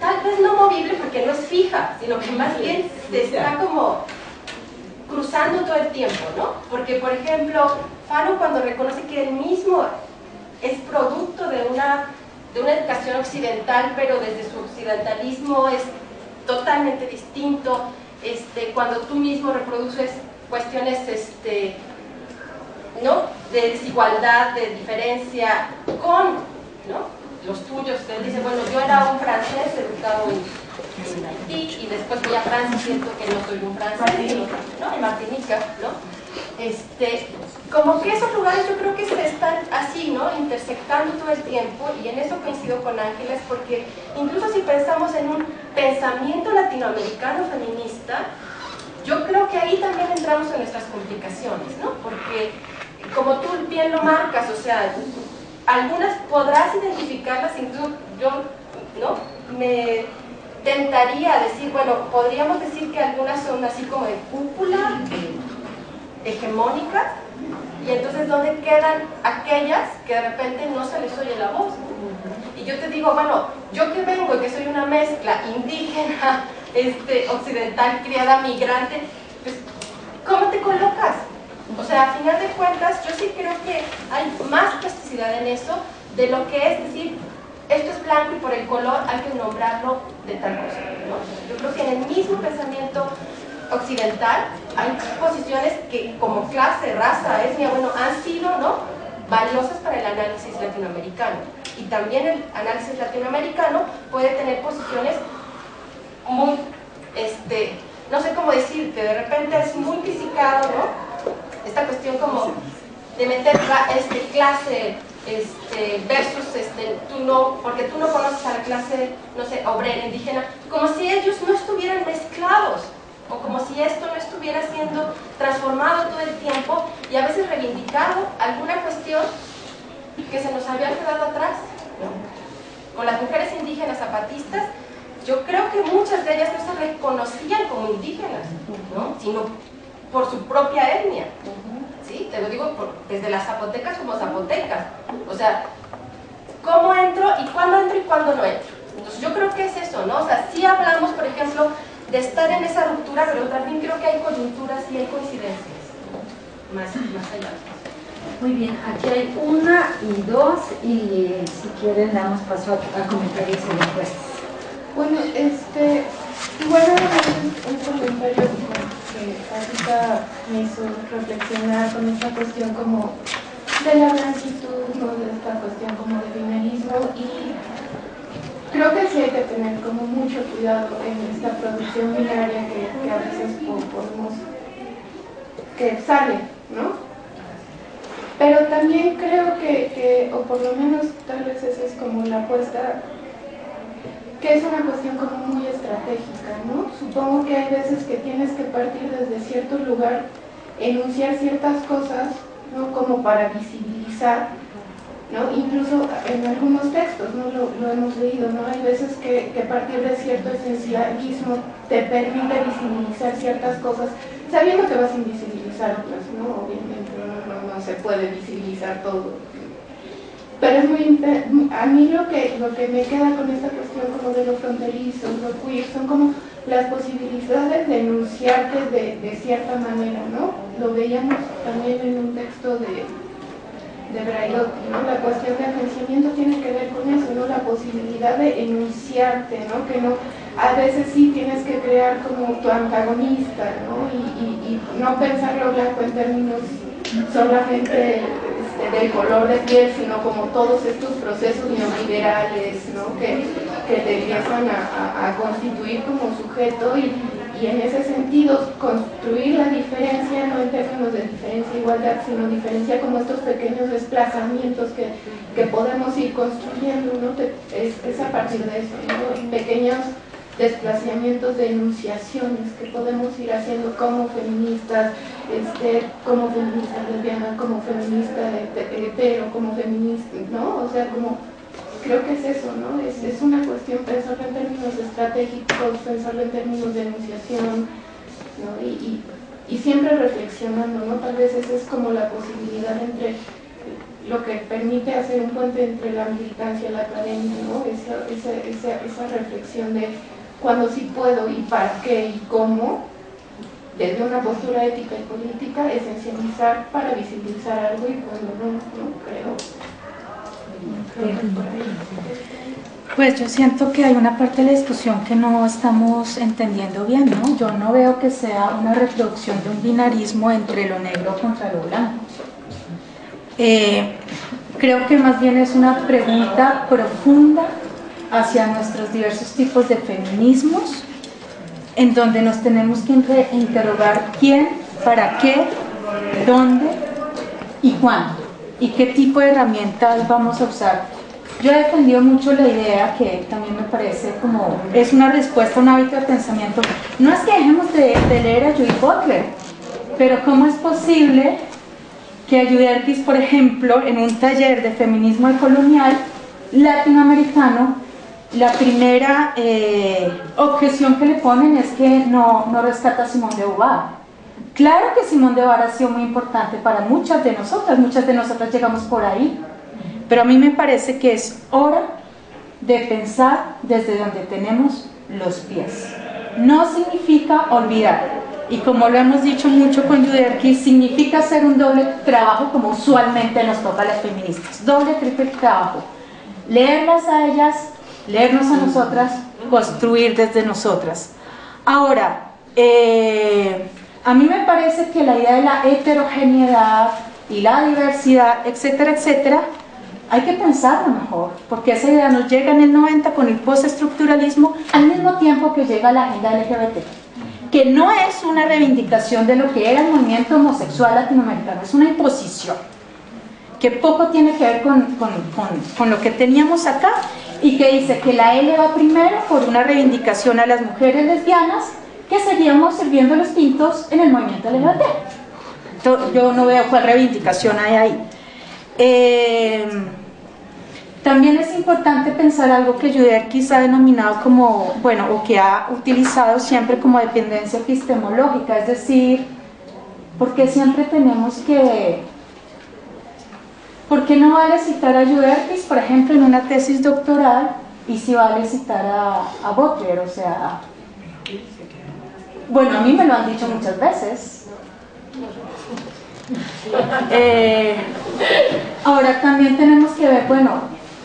tal vez no movible porque no es fija, sino que más bien se está como cruzando todo el tiempo, ¿no? Porque, por ejemplo, Fano cuando reconoce que él mismo es producto de una educación occidental, pero desde su occidentalismo es totalmente distinto, cuando tú mismo reproduces cuestiones ¿no?, de desigualdad, de diferencia con, ¿no?, los tuyos. Él dice, bueno, yo era un francés educado en Haití y después voy a Francia y siento que no soy un francés, ¿no?, en Martinica, ¿no? Como que esos lugares yo creo que se están así, ¿no?, intersectando todo el tiempo, y en eso coincido con Ángeles, porque incluso si pensamos en un pensamiento latinoamericano feminista, yo creo que ahí también entramos en nuestras complicaciones, ¿no? Porque como tú bien lo marcas, o sea, algunas podrás identificarlas, incluso yo, ¿no?, me tentaría decir, bueno, podríamos decir que algunas son así como de cúpula, hegemónicas, y entonces ¿dónde quedan aquellas que de repente no se les oye la voz? Y yo te digo, bueno, yo que vengo y que soy una mezcla indígena, occidental, criada, migrante, pues, ¿cómo te colocas? O sea, a final de cuentas, yo sí creo que hay más plasticidad en eso de lo que es decir, esto es blanco y por el color hay que nombrarlo de tal cosa, ¿no? Yo creo que en el mismo pensamiento occidental hay posiciones que como clase, raza, etnia, bueno, han sido, ¿no?, valiosas para el análisis latinoamericano, y también el análisis latinoamericano puede tener posiciones muy, no sé cómo decirte, de repente es muy fisicado, ¿no?, esta cuestión como de meter clase versus tú no, porque tú no conoces a la clase, no sé, obrera, indígena, como si ellos no estuvieran mezclados, o como si esto no estuviera siendo transformado todo el tiempo y a veces reivindicado alguna cuestión que se nos había quedado atrás, ¿no? Con las mujeres indígenas zapatistas, yo creo que muchas de ellas no se reconocían como indígenas, ¿no? Sino por su propia etnia, ¿sí? Te lo digo desde las zapotecas como zapotecas, o sea, ¿cómo entro y cuándo no entro? Entonces yo creo que es eso, ¿no? O sea, sí hablamos, por ejemplo, de estar en esa ruptura, pero también creo que hay coyunturas y hay coincidencias, más allá.
Muy bien, aquí hay 1 y 2 y si quieren damos paso a comentarios y respuestas.
Bueno, igual un comentario que ahorita me hizo reflexionar con esta cuestión como de la blanquitud, ¿no? De esta cuestión como de binarismo, y creo que sí hay que tener como mucho cuidado en esta producción binaria que a veces podemos, que sale, ¿no? Pero también creo que, o por lo menos tal vez esa es como la apuesta, que es una cuestión como muy estratégica, ¿no? Supongo que hay veces que tienes que partir desde cierto lugar, enunciar ciertas cosas, ¿no? Como para visibilizar, ¿no? Incluso en algunos textos, ¿no? Lo hemos leído, ¿no? Hay veces que partir de cierto esencialismo te permite visibilizar ciertas cosas, sabiendo que vas a invisibilizar otras, ¿no? Obviamente no se puede visibilizar todo. Pero es muy a mí lo que me queda con esta cuestión como de lo fronterizo, lo queer, son como las posibilidades de enunciarte de cierta manera, ¿no? Lo veíamos también en un texto de Braidotti, ¿no? La cuestión de agenciamiento tiene que ver con eso, ¿no? La posibilidad de enunciarte, ¿no? Que no, a veces sí tienes que crear como tu antagonista, ¿no? Y no pensar lo blanco en términos solamente del color de piel, sino como todos estos procesos neoliberales, ¿no? que te empiezan a constituir como sujeto y en ese sentido construir la diferencia, no en términos de diferencia e igualdad, sino diferencia como estos pequeños desplazamientos que podemos ir construyendo, ¿no? Es a partir de eso, ¿no? Pequeños desplazamientos de enunciaciones que podemos ir haciendo como feministas, lesbianas, como feminista hetero, como feminista, ¿no? O sea, como creo que es eso, ¿no? Es una cuestión pensarlo en términos estratégicos, pensarlo en términos de enunciación, ¿no? Y siempre reflexionando, ¿no? Tal vez esa es como la posibilidad entre lo que permite hacer un puente entre la militancia y la academia, ¿no? Esa reflexión de cuándo sí puedo y para qué y cómo, desde una postura ética y política, esencializar para visibilizar algo y cuando no creo.
Pues yo siento que hay una parte de la discusión que no estamos entendiendo bien, ¿no? Yo no veo que sea una reproducción de un binarismo entre lo negro contra lo blanco. Creo que más bien es una pregunta profunda hacia nuestros diversos tipos de feminismos, en donde nos tenemos que interrogar quién, para qué, dónde y cuándo, y qué tipo de herramientas vamos a usar. Yo he defendido mucho la idea, que también me parece como, es una respuesta a un hábito de pensamiento, no es que dejemos de leer a Judith Butler, pero ¿cómo es posible que a Judith, por ejemplo, en un taller de feminismo decolonial latinoamericano, la primera objeción que le ponen es que no rescata a Simone de Beauvoir? Claro que Simone de Beauvoir ha sido muy importante para muchas de nosotras llegamos por ahí, pero a mí me parece que es hora de pensar desde donde tenemos los pies. No significa olvidar, y como lo hemos dicho mucho con Judith, significa hacer un doble trabajo como usualmente nos toca a las feministas, doble, triple trabajo, leerlas a ellas, leernos a nosotras, construir desde nosotras. Ahora, a mí me parece que la idea de la heterogeneidad y la diversidad, etcétera, etcétera, hay que pensarlo mejor, porque esa idea nos llega en el 90 con el postestructuralismo, al mismo tiempo que llega la agenda LGBT, que no es una reivindicación de lo que era el movimiento homosexual latinoamericano, es una imposición. que poco tiene que ver con lo que teníamos acá, y que dice que la L va primero por una reivindicación a las mujeres lesbianas que seguíamos sirviendo los tintos en el movimiento LGBT. Yo no veo cuál reivindicación hay ahí. También es importante pensar algo que Yuderquis ha denominado como, bueno, o que ha utilizado siempre como dependencia epistemológica, es decir, ¿por qué siempre tenemos que... ¿Por qué no vale citar a Yuderquis, por ejemplo, en una tesis doctoral, y si vale citar a Butler? O sea, bueno, a mí me lo han dicho muchas veces. Ahora también tenemos que ver, bueno,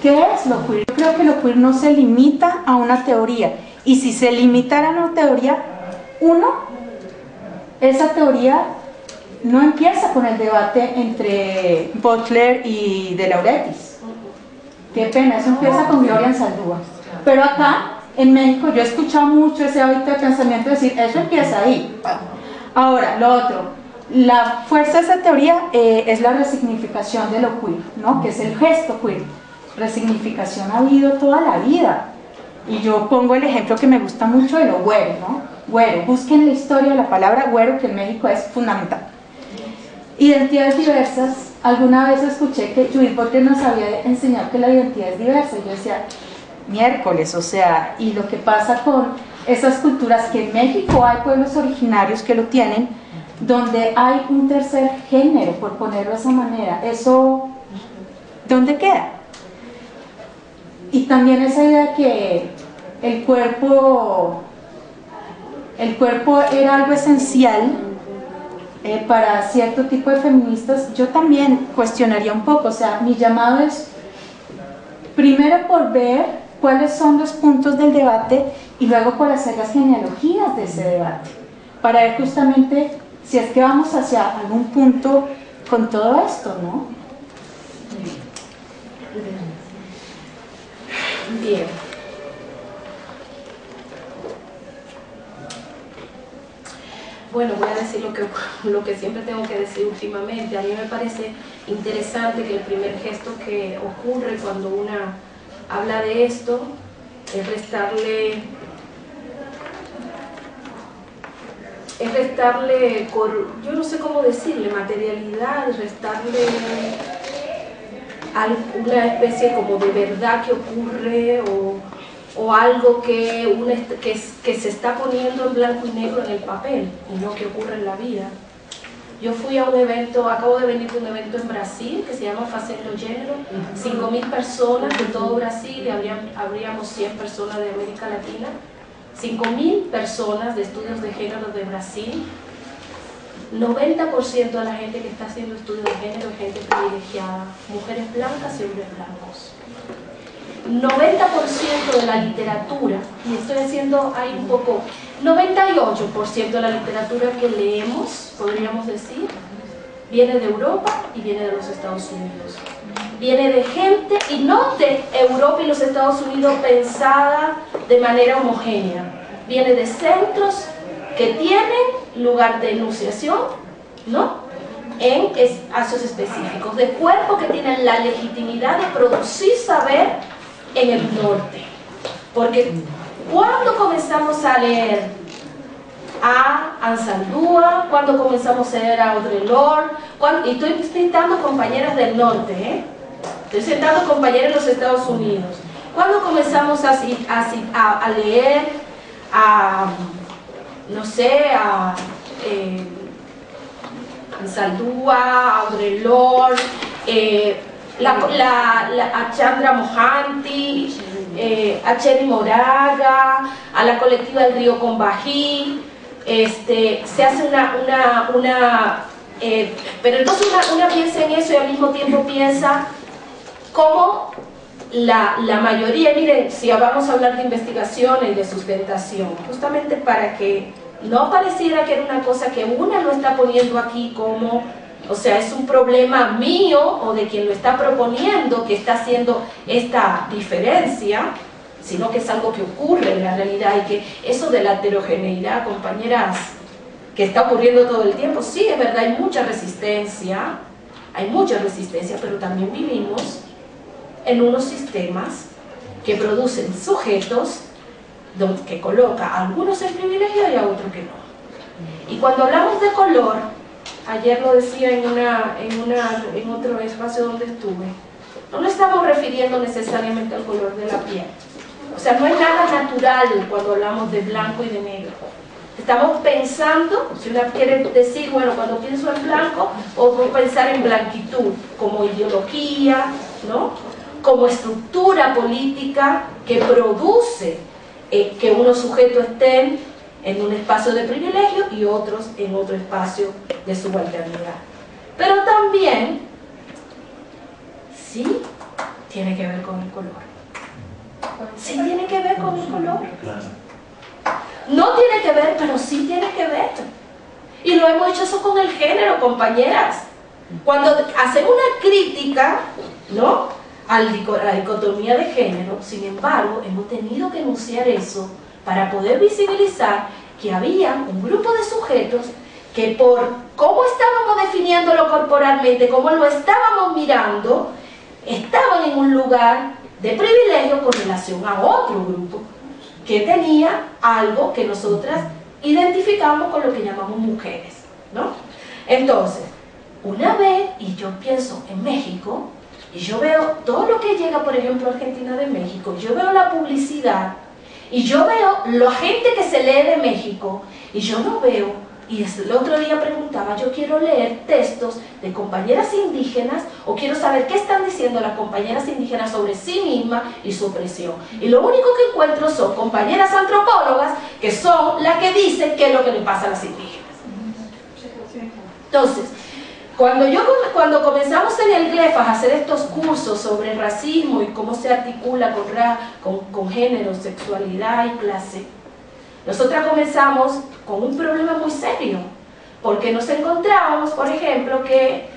¿qué es lo queer? Yo creo que lo queer no se limita a una teoría, y si se limitara a una teoría, esa teoría no empieza con el debate entre Butler y De Laurentiis. Qué pena, eso empieza con Gloria Anzaldúa. Pero acá, en México, yo he escuchado mucho ese hábito de pensamiento de decir, eso empieza ahí. Ahora, lo otro, la fuerza de esa teoría es la resignificación de lo queer, ¿no? Que es el gesto queer. Resignificación ha habido toda la vida. Y yo pongo el ejemplo que me gusta mucho de lo güero, ¿no? Güero, busquen la historia de la palabra güero, que en México es fundamental. Identidades diversas. Alguna vez escuché que Judith Butler nos había enseñado que la identidad es diversa, y yo decía, miércoles, o sea, y lo que pasa con esas culturas, que en México hay pueblos originarios que lo tienen, donde hay un tercer género, por ponerlo de esa manera, eso, ¿dónde queda? Y también esa idea que el cuerpo era algo esencial para cierto tipo de feministas. Yo también cuestionaría un poco, o sea, mi llamado es primero por ver cuáles son los puntos del debate, y luego por hacer las genealogías de ese debate, para ver justamente si es que vamos hacia algún punto con todo esto, ¿no?
Bien. Bueno, voy a decir lo que siempre tengo que decir últimamente. A mí me parece interesante que el primer gesto que ocurre cuando una habla de esto es restarle yo no sé cómo decirle, materialidad, restarle una especie como de verdad que ocurre, o algo que se está poniendo en blanco y negro en el papel, y no que ocurre en la vida. Yo fui a un evento, acabo de venir de un evento en Brasil que se llama Fazendo Gênero, 5.000 personas de todo Brasil, y habríamos 100 personas de América Latina, 5.000 personas de estudios de género de Brasil. 90% de la gente que está haciendo estudios de género es gente privilegiada, mujeres blancas y hombres blancos. 90% de la literatura, y estoy haciendo ahí un poco, 98% de la literatura que leemos, podríamos decir, viene de Europa y viene de los Estados Unidos. Viene de gente, y no de Europa y los Estados Unidos pensada de manera homogénea, viene de centros que tienen lugar de enunciación, ¿no?, en espacios específicos, de cuerpos que tienen la legitimidad de producir saber en el norte. Porque cuando comenzamos a leer a Anzaldúa, cuando comenzamos a leer a Audre Lorde, y estoy citando compañeras del norte, estoy citando compañeras de los Estados Unidos, cuando comenzamos a leer a, no sé, a Anzaldúa, a Audre Lorde, a Chandra Mohanty, a Cherry Moraga, a la colectiva del Río Combahí, se hace pero entonces una piensa en eso, y al mismo tiempo piensa cómo la mayoría, miren, si vamos a hablar de investigación y de sustentación, justamente para que no pareciera que era una cosa que una lo está poniendo aquí como, o sea, es un problema mío o de quien lo está proponiendo, que está haciendo esta diferencia, sino que es algo que ocurre en la realidad, y que eso de la heterogeneidad, compañeras, que está ocurriendo todo el tiempo, sí, es verdad, hay mucha resistencia hay mucha resistencia, pero también vivimos en unos sistemas que producen sujetos que coloca a algunos en privilegio y a otros que no. Y cuando hablamos de color, ayer lo decía en otro espacio donde estuve, no nos estamos refiriendo necesariamente al color de la piel. O sea, no es nada natural cuando hablamos de blanco y de negro. Estamos pensando, si uno quiere decir, bueno, cuando pienso en blanco, o pensar en blanquitud, como ideología, ¿no? Como estructura política que produce que unos sujetos estén en un espacio de privilegio y otros en otro espacio de subalternidad. Pero también, sí, tiene que ver con el color. Sí tiene que ver con el color. No tiene que ver, pero sí tiene que ver. Y lo hemos hecho eso con el género, compañeras. Cuando hacemos una crítica, ¿no?, a la dicotomía de género, sin embargo, hemos tenido que enunciar eso para poder visibilizar que había un grupo de sujetos que por cómo estábamos definiéndolo corporalmente, cómo lo estábamos mirando, estaban en un lugar de privilegio con relación a otro grupo que tenía algo que nosotras identificamos con lo que llamamos mujeres, ¿no? Entonces, una vez, y yo pienso en México, y yo veo todo lo que llega, por ejemplo, a Argentina de México, yo veo la publicidad, y yo veo la gente que se lee de México, y yo no veo, y el otro día preguntaba, yo quiero leer textos de compañeras indígenas, o quiero saber qué están diciendo las compañeras indígenas sobre sí mismas y su opresión. Y lo único que encuentro son compañeras antropólogas, que son las que dicen qué es lo que le pasa a las indígenas. Entonces, cuando comenzamos en el GLEFAS a hacer estos cursos sobre racismo y cómo se articula con género, sexualidad y clase, nosotras comenzamos con un problema muy serio, porque nos encontrábamos, por ejemplo, que,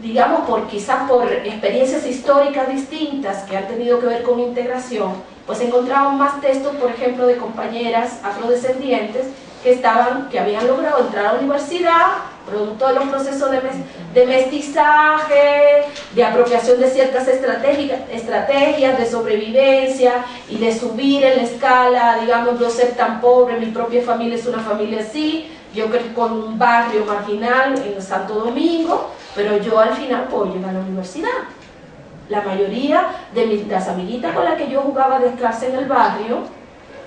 digamos, quizás por experiencias históricas distintas que han tenido que ver con integración, pues encontramos más textos, por ejemplo, de compañeras afrodescendientes que habían logrado entrar a la universidad, producto de los procesos de mestizaje, de apropiación de ciertas estrategias de sobrevivencia y de subir en la escala, digamos, no ser tan pobre, mi propia familia es una familia así, yo crecí con un barrio marginal en Santo Domingo, pero yo al final puedo llegar a la universidad. La mayoría de las amiguitas con las que yo jugaba descalza en el barrio,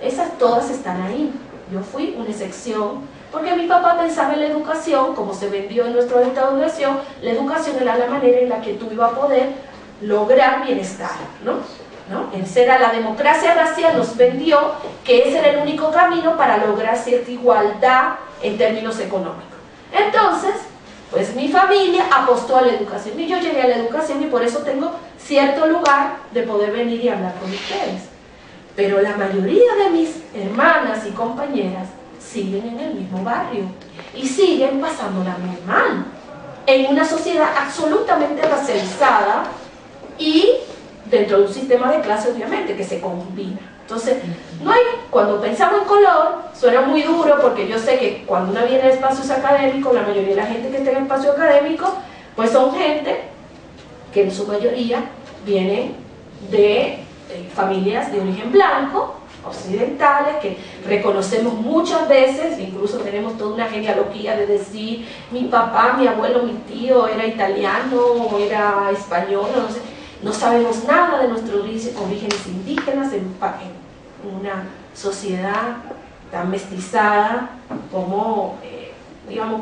esas todas están ahí. Yo fui una excepción, porque mi papá pensaba en la educación, como se vendió en nuestro estado de nación, la educación era la manera en la que tú ibas a poder lograr bienestar, ¿no? Esa era la democracia racial, nos vendió que ese era el único camino para lograr cierta igualdad en términos económicos. Entonces, pues mi familia apostó a la educación, y yo llegué a la educación, y por eso tengo cierto lugar de poder venir y hablar con ustedes. Pero la mayoría de mis hermanas y compañeras siguen en el mismo barrio y siguen pasándola muy mal en una sociedad absolutamente racializada y dentro de un sistema de clase, obviamente, que se combina. Entonces, cuando pensamos en color, suena muy duro, porque yo sé que cuando uno viene a espacios académicos, la mayoría de la gente que está en espacio académico, pues son gente que en su mayoría vienen de familias de origen blanco, occidentales, que reconocemos muchas veces, incluso tenemos toda una genealogía de decir mi papá, mi abuelo, mi tío era italiano o era español, no sabemos nada de nuestros orígenes indígenas en una sociedad tan mestizada como, digamos,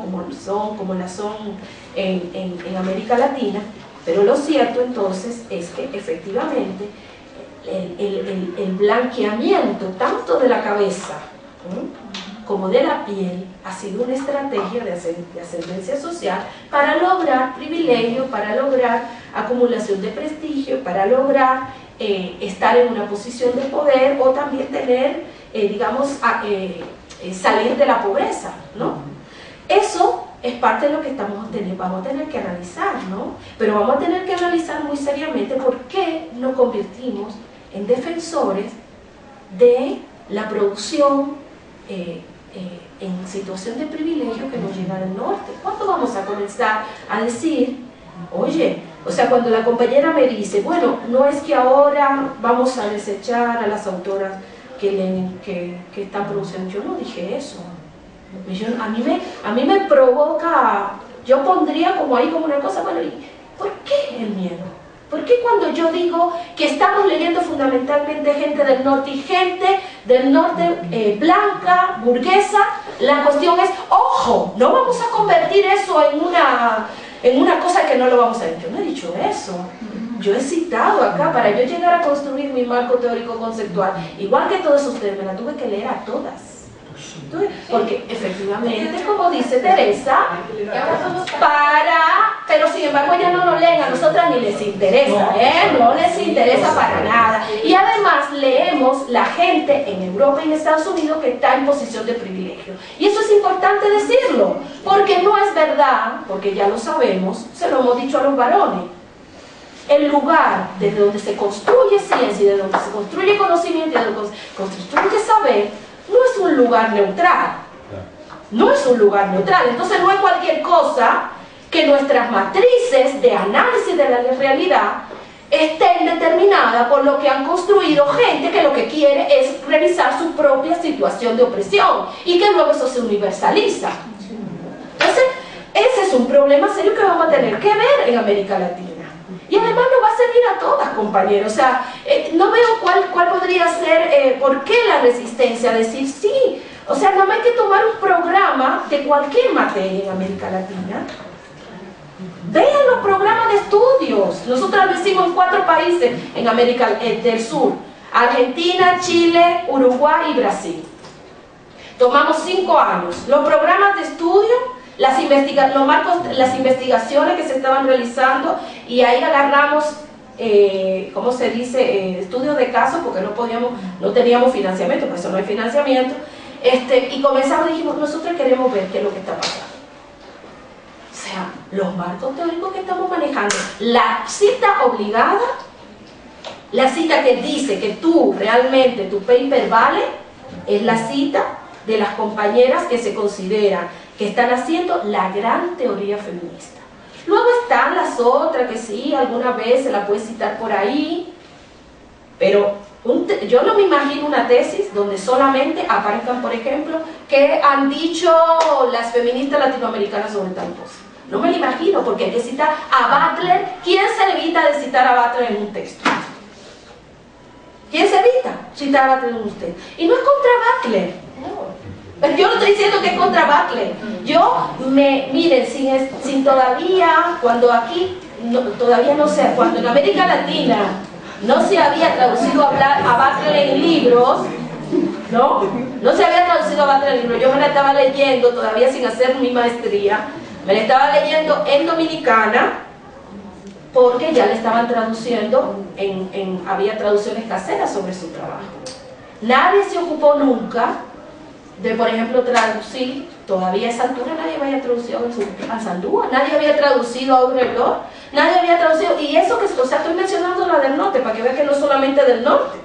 como la son en América Latina. Pero lo cierto entonces es que efectivamente el blanqueamiento tanto de la cabeza como de la piel ha sido una estrategia de ascendencia social para lograr privilegio, para lograr acumulación de prestigio, para lograr estar en una posición de poder o también tener, digamos, salir de la pobreza, ¿no? Eso es parte de lo que vamos a tener que analizar, ¿no? Pero vamos a tener que analizar muy seriamente por qué nos convertimos en defensores de la producción en situación de privilegio que nos llega del norte. ¿Cuándo vamos a comenzar a decir, oye, o sea, cuando la compañera me dice, bueno, no es que ahora vamos a desechar a las autoras que están produciendo, yo no dije eso. A mí me provoca, yo pondría como ahí como una cosa, bueno, ¿y por qué el miedo? ¿Por qué cuando yo digo que estamos leyendo fundamentalmente gente del norte y gente del norte blanca, burguesa, la cuestión es, ojo, no vamos a convertir eso en una cosa que no lo vamos a hacer? Yo no he dicho eso. Yo he citado acá, para yo llegar a construir mi marco teórico conceptual, igual que todos ustedes, me la tuve que leer a todas. Porque efectivamente, como dice Teresa, pero sin embargo ya no lo leen, a nosotras ni les interesa, no les interesa para nada. Y además leemos la gente en Europa y en Estados Unidos que está en posición de privilegio. Y eso es importante decirlo, porque no es verdad, porque ya lo sabemos, se lo hemos dicho a los varones. El lugar desde donde se construye ciencia y desde donde se construye conocimiento y desde donde se construye saber, no es un lugar neutral. No es un lugar neutral. Entonces no es cualquier cosa que nuestras matrices de análisis de la realidad estén determinadas por lo que han construido gente que lo que quiere es revisar su propia situación de opresión y que luego eso se universaliza. Entonces, ese es un problema serio que vamos a tener que ver en América Latina. Y además nos va a servir a todas, compañeros. O sea, no veo cuál podría ser, por qué la resistencia a decir sí. O sea, nada más hay que tomar un programa de cualquier materia en América Latina. Vean los programas de estudios. Nosotros lo hicimos en 4 países en América del Sur. Argentina, Chile, Uruguay y Brasil. Tomamos 5 años. Los programas de estudio, las investigaciones que se estaban realizando, y ahí agarramos, ¿cómo se dice? Estudios de caso, porque no teníamos financiamiento, por eso no hay financiamiento, y comenzamos, dijimos, nosotros queremos ver qué es lo que está pasando. O sea, los marcos teóricos que estamos manejando, la cita obligada, la cita que dice que tú realmente, tu paper vale, es la cita de las compañeras que se consideran que están haciendo la gran teoría feminista. Luego están las otras que sí, alguna vez se la puede citar por ahí, pero yo no me imagino una tesis donde solamente aparezcan, por ejemplo, que han dicho las feministas latinoamericanas sobre tal cosa. No me lo imagino, porque hay que citar a Butler. ¿Quién se evita de citar a Butler en un texto? ¿Quién se evita citar a Butler en un texto? Y no es contra Butler. No. Yo no estoy diciendo que es contra Butler. Miren, sin todavía, cuando aquí, todavía no sé, cuando en América Latina no se había traducido a Butler en libros, no se había traducido a Butler en libros, yo me la estaba leyendo todavía sin hacer mi maestría, me la estaba leyendo en dominicana, porque ya le estaban traduciendo, había traducciones caseras sobre su trabajo. Nadie se ocupó nunca de, por ejemplo, traducir, todavía a esa altura nadie había traducido a Sandúa, nadie había traducido a Audre-Lorde, nadie había traducido, y eso que, o sea, estoy mencionando la del norte, para que vean que no solamente del norte,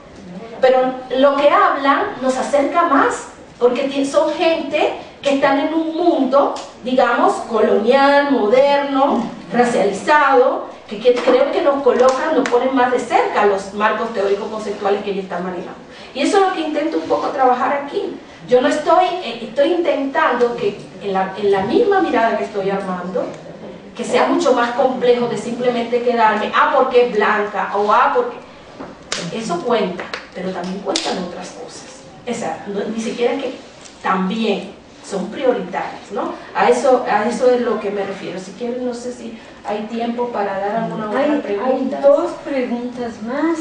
pero lo que hablan nos acerca más, porque son gente que están en un mundo, digamos, colonial, moderno, racializado, que creo que nos colocan, nos ponen más de cerca a los marcos teóricos conceptuales que ellos están manejando. Y eso es lo que intento un poco trabajar aquí. Yo no estoy intentando que en la misma mirada que estoy armando, que sea mucho más complejo de simplemente quedarme, porque es blanca, o porque... Eso cuenta, pero también cuentan otras cosas. O sea, ni siquiera que también son prioritarias, ¿no? A eso es lo que me refiero. Si quieren, no sé si hay tiempo para dar alguna otra pregunta.
Hay 2 preguntas más.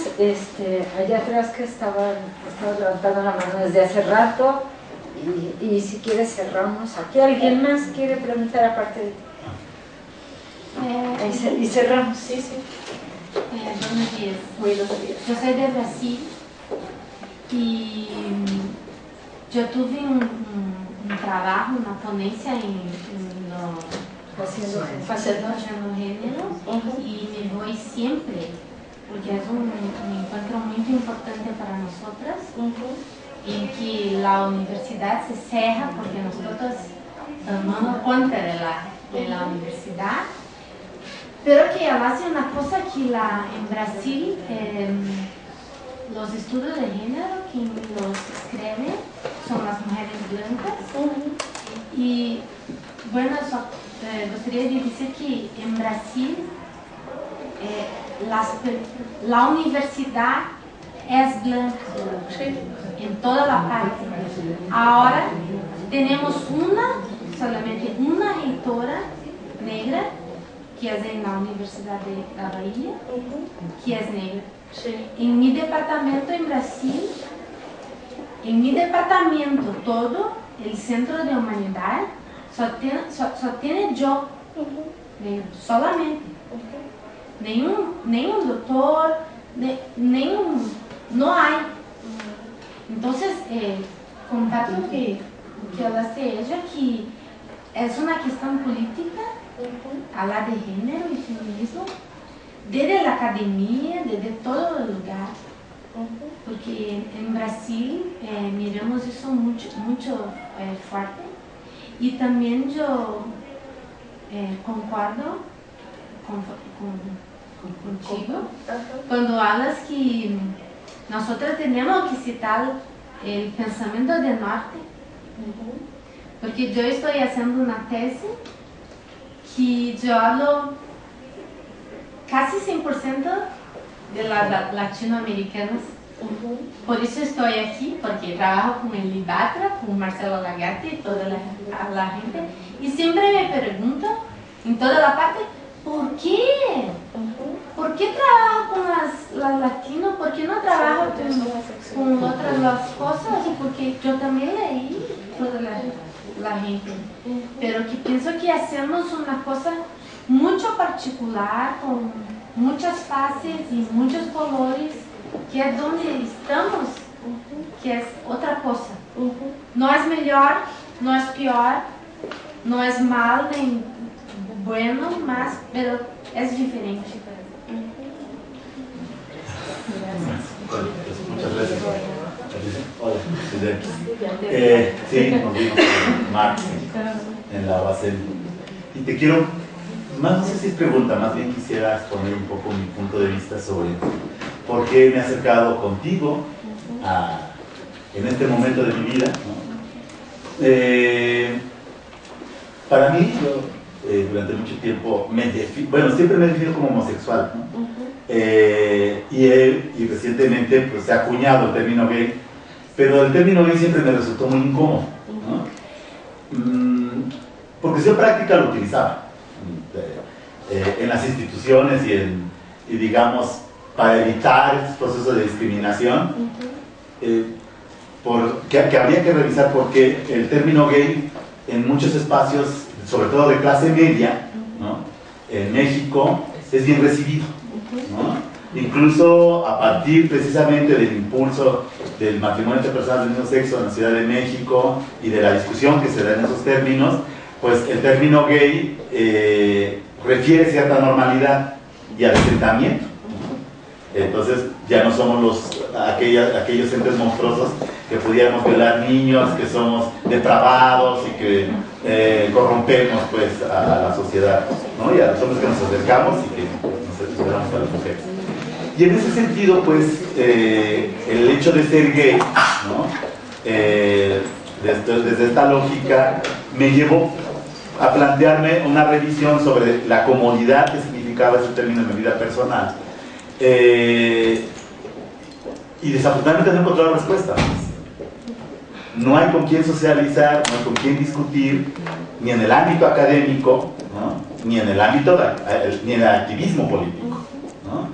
Allá atrás que estaba levantando la mano desde hace rato, y si quieres cerramos aquí. ¿Alguien más quiere preguntar aparte de y cerramos?
Sí.
Buenos días.
Buenos días.
Yo soy de Brasil y yo tuve un trabajo, una ponencia haciendo género, y me voy siempre porque es un encuentro muy importante para nosotras.
en que la universidad se cierra porque nosotros tomamos cuenta de la universidad, pero que ella hace una cosa que en Brasil los estudios de género que los escriben son las mujeres blancas. Y bueno, gostaria de decir que en Brasil la universidad es blanca en toda la parte. Ahora tenemos solamente una reitora negra que es en la Universidad de la Bahía, que es negra. En mi departamento en Brasil, todo, el Centro de Humanidad, só tiene yo, negro, solamente. Nenhum doutor, no hay. Entonces, comparto que hablaste de ella, que es una cuestión política, hablar de género y feminismo, desde la academia, desde todo el lugar. Porque en Brasil miramos eso mucho fuerte. Y también yo concuerdo contigo cuando hablas que nosotros tenemos que citar el pensamiento del norte. Porque yo estoy haciendo una tesis que yo hablo casi 100% de las latinoamericanas. Por eso estoy aquí, porque trabajo con el IBATRA, con Marcelo Lagarte y toda la gente. Y siempre me pregunto, en toda la parte, ¿por qué? ¿Por qué trabajo con las latinos? ¿Por qué no trabajo con otras las cosas? Porque yo también leí toda la gente. Pero que pienso que hacemos una cosa mucho particular, con muchas fases y muchos colores, que es donde estamos, que es otra cosa. No es mejor, no es peor, no es mal ni bueno, más, pero es diferente.
Muchas gracias. Hola, sí, nos vimos con Marx en la base. Y te quiero, no sé si es pregunta, más bien quisiera exponer un poco mi punto de vista sobre por qué me he acercado contigo en este momento de mi vida, ¿no? Para mí, yo durante mucho tiempo, siempre me he definido como homosexual, ¿no? Y recientemente pues, se ha acuñado el término gay, pero el término gay siempre me resultó muy incómodo, ¿no? Porque yo en práctica lo utilizaba en las instituciones y digamos, para evitar estos procesos de discriminación, que habría que revisar por qué el término gay en muchos espacios, sobre todo de clase media, ¿no? En México, es bien recibido, ¿no? Incluso a partir precisamente del impulso del matrimonio entre personas del mismo sexo en la Ciudad de México y de la discusión que se da en esos términos, pues el término gay refiere cierta normalidad y asentamiento. Entonces ya no somos aquellos entes monstruosos que pudiéramos violar niños, que somos depravados y que corrompemos pues a la sociedad, ¿no? Y a los hombres que nos acercamos y que nos esperamos a las mujeres. Y en ese sentido pues el hecho de ser gay, ¿no? Desde esta lógica me llevó a plantearme una revisión sobre la comodidad que significaba ese término en mi vida personal. Y desafortunadamente no he encontrado respuesta. No hay con quién socializar, no hay con quién discutir, ni en el ámbito académico, ¿no? Ni en el ámbito ni en el activismo político, ¿no?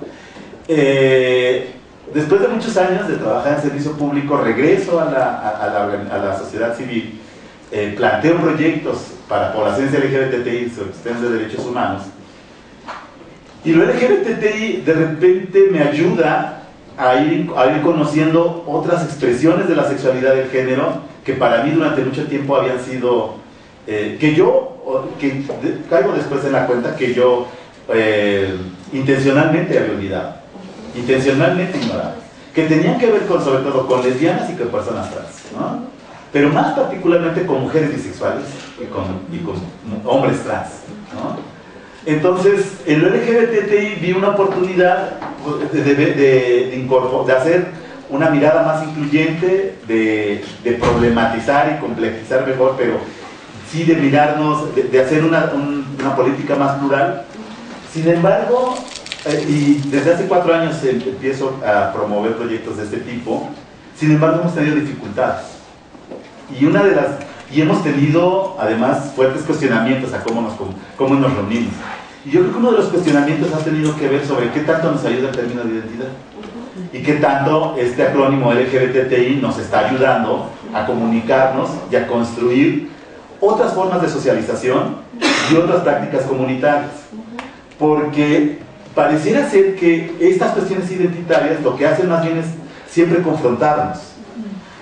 Después de muchos años de trabajar en servicio público, regreso a la sociedad civil, planteo proyectos para poblaciones LGBTI sobre cuestiones de derechos humanos. Y lo LGBTI de repente me ayuda a ir conociendo otras expresiones de la sexualidad del género que para mí durante mucho tiempo habían sido, que caigo después en la cuenta que yo intencionalmente había olvidado, intencionalmente ignorado. que tenían que ver sobre todo con lesbianas y con personas trans, ¿no? Pero más particularmente con mujeres bisexuales y con hombres trans, ¿no? Entonces, en lo LGBTI vi una oportunidad de hacer una mirada más incluyente, de problematizar y complejizar mejor, pero sí de mirarnos, de hacer una política más plural. Sin embargo, y desde hace 4 años empiezo a promover proyectos de este tipo, sin embargo hemos tenido dificultades. Y hemos tenido además fuertes cuestionamientos a cómo nos reunimos. Y yo creo que uno de los cuestionamientos ha tenido que ver sobre qué tanto nos ayuda el término de identidad y qué tanto este acrónimo LGBTI nos está ayudando a comunicarnos y a construir otras formas de socialización y otras prácticas comunitarias. Porque pareciera ser que estas cuestiones identitarias lo que hacen más bien es siempre confrontarnos.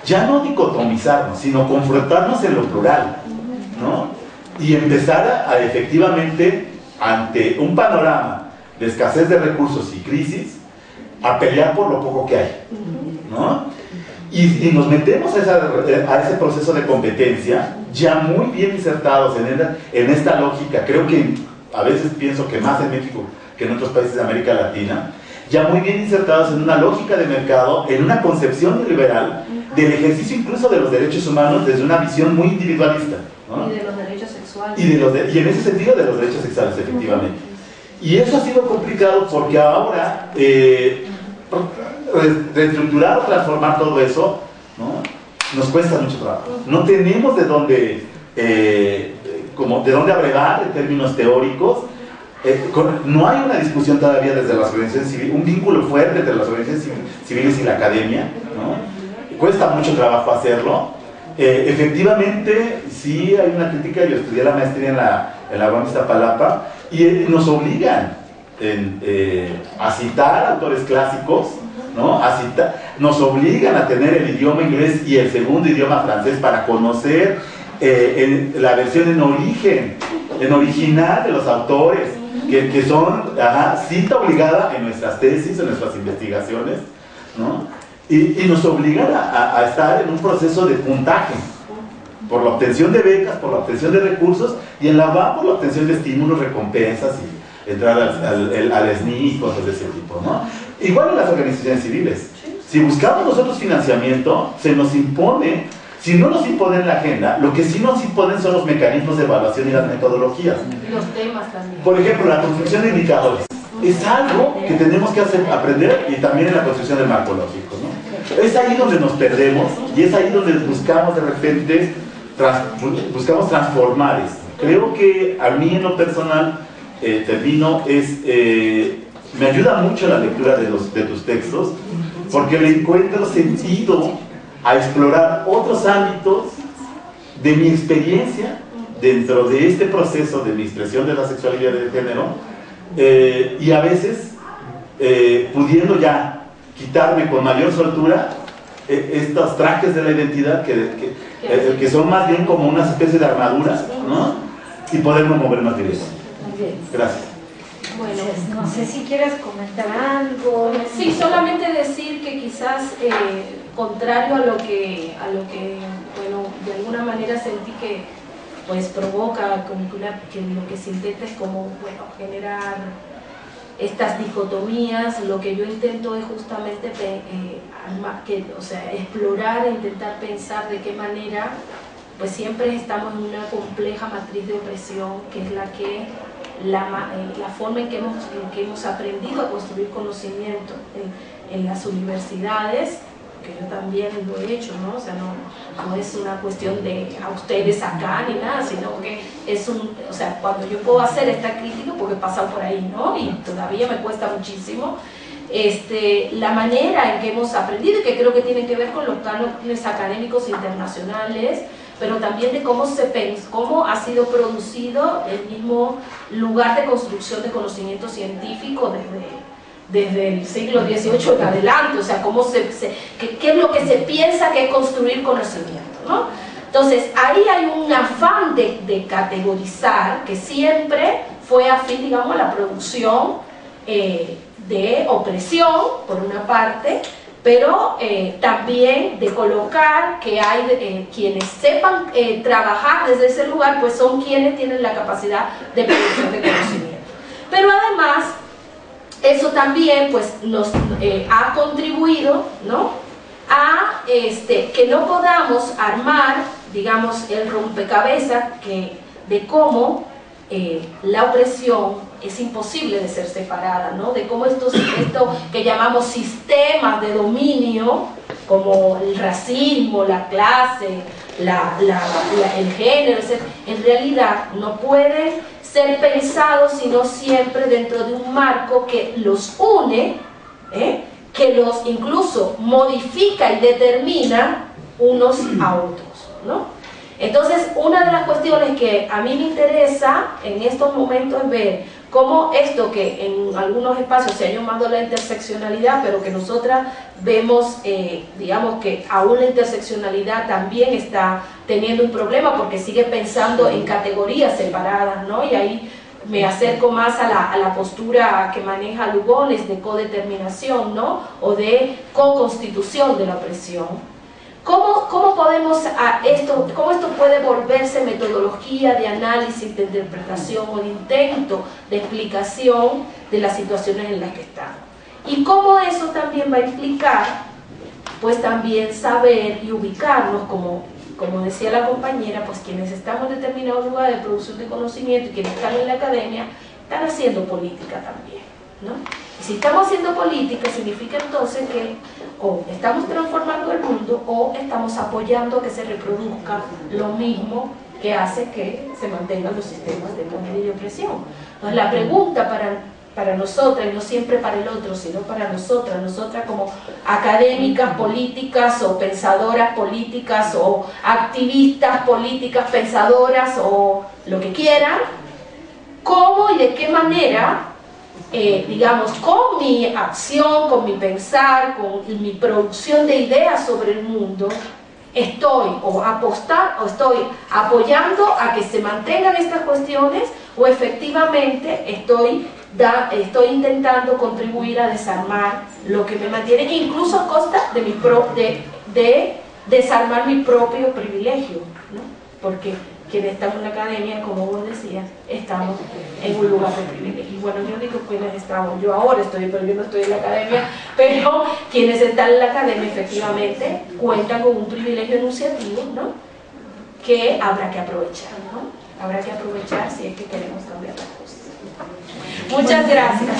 Ya no dicotomizarnos, sino confrontarnos en lo plural, ¿no? Y empezar a efectivamente, ante un panorama de escasez de recursos y crisis, a pelear por lo poco que hay, ¿no? Y nos metemos a ese proceso de competencia, ya muy bien insertados en esta lógica. Creo que a veces pienso que más en México que en otros países de América Latina, ya muy bien insertados en una lógica de mercado, en una concepción liberal del ejercicio incluso de los derechos humanos desde una visión muy individualista, ¿no?
Y de los derechos sexuales.
Y en ese sentido de los derechos sexuales, efectivamente. Y eso ha sido complicado porque ahora reestructurar o transformar todo eso, ¿no?, nos cuesta mucho trabajo. No tenemos de dónde abrevar en términos teóricos. No hay una discusión todavía desde las organizaciones civiles, un vínculo fuerte entre las organizaciones civiles y la academia, ¿no? Cuesta mucho trabajo hacerlo. Efectivamente, sí hay una crítica. Yo estudié la maestría en la UAM Iztapalapa y nos obligan a citar autores clásicos, ¿no? Nos obligan a tener el idioma inglés y el segundo idioma francés para conocer la versión en original de los autores, que son cita obligada en nuestras tesis, en nuestras investigaciones, ¿no? Y nos obligan a estar en un proceso de puntaje por la obtención de becas, por la obtención de recursos, y en la UAM por la obtención de estímulos, recompensas y entrar al SNI y cosas de ese tipo, ¿no? Igual en las organizaciones civiles. Si buscamos nosotros financiamiento, se nos impone. Si no nos imponen la agenda, lo que sí nos imponen son los mecanismos de evaluación y las metodologías.
Los temas también.
Por ejemplo, la construcción de indicadores. Es algo que tenemos que aprender, y también en la construcción del marco lógico, ¿no? Es ahí donde nos perdemos y es ahí donde buscamos de repente, buscamos transformar esto. Creo que a mí en lo personal, me ayuda mucho la lectura de tus textos, porque le encuentro sentido a explorar otros ámbitos de mi experiencia dentro de este proceso de mi expresión de la sexualidad y de género, y a veces pudiendo ya quitarme con mayor soltura estos trajes de la identidad que son más bien como una especie de armadura, ¿no? Y poderme mover más directo. Gracias.
Bueno, no sé si quieres comentar algo.
Sí, solamente decir que quizás contrario a lo que bueno, de alguna manera sentí que pues provoca como que lo que se intenta es como, bueno, generar estas dicotomías. Lo que yo intento es justamente explorar e intentar pensar de qué manera pues siempre estamos en una compleja matriz de opresión, que es la forma en que hemos aprendido a construir conocimiento en las universidades, que yo también lo he hecho, ¿no? O sea, no es una cuestión de a ustedes acá ni nada, sino que es o sea, cuando yo puedo hacer esta crítica, porque he pasado por ahí, ¿no? Y todavía me cuesta muchísimo, la manera en que hemos aprendido, y que creo que tiene que ver con los cánones académicos internacionales, pero también de cómo ha sido producido el mismo lugar de construcción de conocimiento científico desde el siglo XVIII en adelante, o sea, qué es lo que se piensa que es construir conocimiento, ¿no? Entonces, ahí hay un afán de categorizar que siempre fue afín, digamos, a la producción de opresión, por una parte, pero también de colocar que hay quienes sepan trabajar desde ese lugar, pues son quienes tienen la capacidad de producción de conocimiento. Pero además, eso también pues nos ha contribuido, ¿no?, a que no podamos armar, digamos, el rompecabezas de cómo la opresión es imposible de ser separada, ¿no?, de cómo esto que llamamos sistemas de dominio, como el racismo, la clase, el género, en realidad no pueden ser pensados sino siempre dentro de un marco que los une, que los incluso modifica y determina unos a otros, ¿no? Entonces, una de las cuestiones que a mí me interesa en estos momentos es ver cómo esto que en algunos espacios se ha llamado la interseccionalidad, pero que nosotras vemos, digamos que aún la interseccionalidad también está teniendo un problema porque sigue pensando en categorías separadas, ¿no? Y ahí me acerco más a la postura que maneja Lugones de codeterminación, ¿no?, o de co-constitución de la opresión. ¿Cómo podemos cómo esto puede volverse metodología de análisis, de interpretación o de intento de explicación de las situaciones en las que estamos? Y cómo eso también va a implicar, pues también saber y ubicarnos, como decía la compañera, pues quienes estamos en determinados lugares de producción de conocimiento y quienes están en la academia, están haciendo política también, ¿no? Y si estamos haciendo política, significa entonces que o estamos transformando el mundo o estamos apoyando a que se reproduzca lo mismo que hace que se mantengan los sistemas de poder y de opresión. Entonces la pregunta para nosotras, y no siempre para el otro, sino para nosotras como académicas políticas o pensadoras políticas o activistas políticas, pensadoras o lo que quieran, ¿cómo y de qué manera, digamos, con mi acción, con mi pensar, con mi producción de ideas sobre el mundo, estoy apoyando a que se mantengan estas cuestiones o efectivamente estoy intentando contribuir a desarmar lo que me mantiene, incluso a costa de desarmar mi propio privilegio, ¿no? Porque quienes estamos en la academia, como vos decías, estamos en un lugar de privilegio. Bueno, yo digo quienes estamos, yo ahora pero yo no estoy en la academia, pero quienes están en la academia efectivamente cuentan con un privilegio enunciativo, ¿no?, que habrá que aprovechar, ¿no? Habrá que aprovechar si es que queremos cambiar las cosas. Muchas gracias.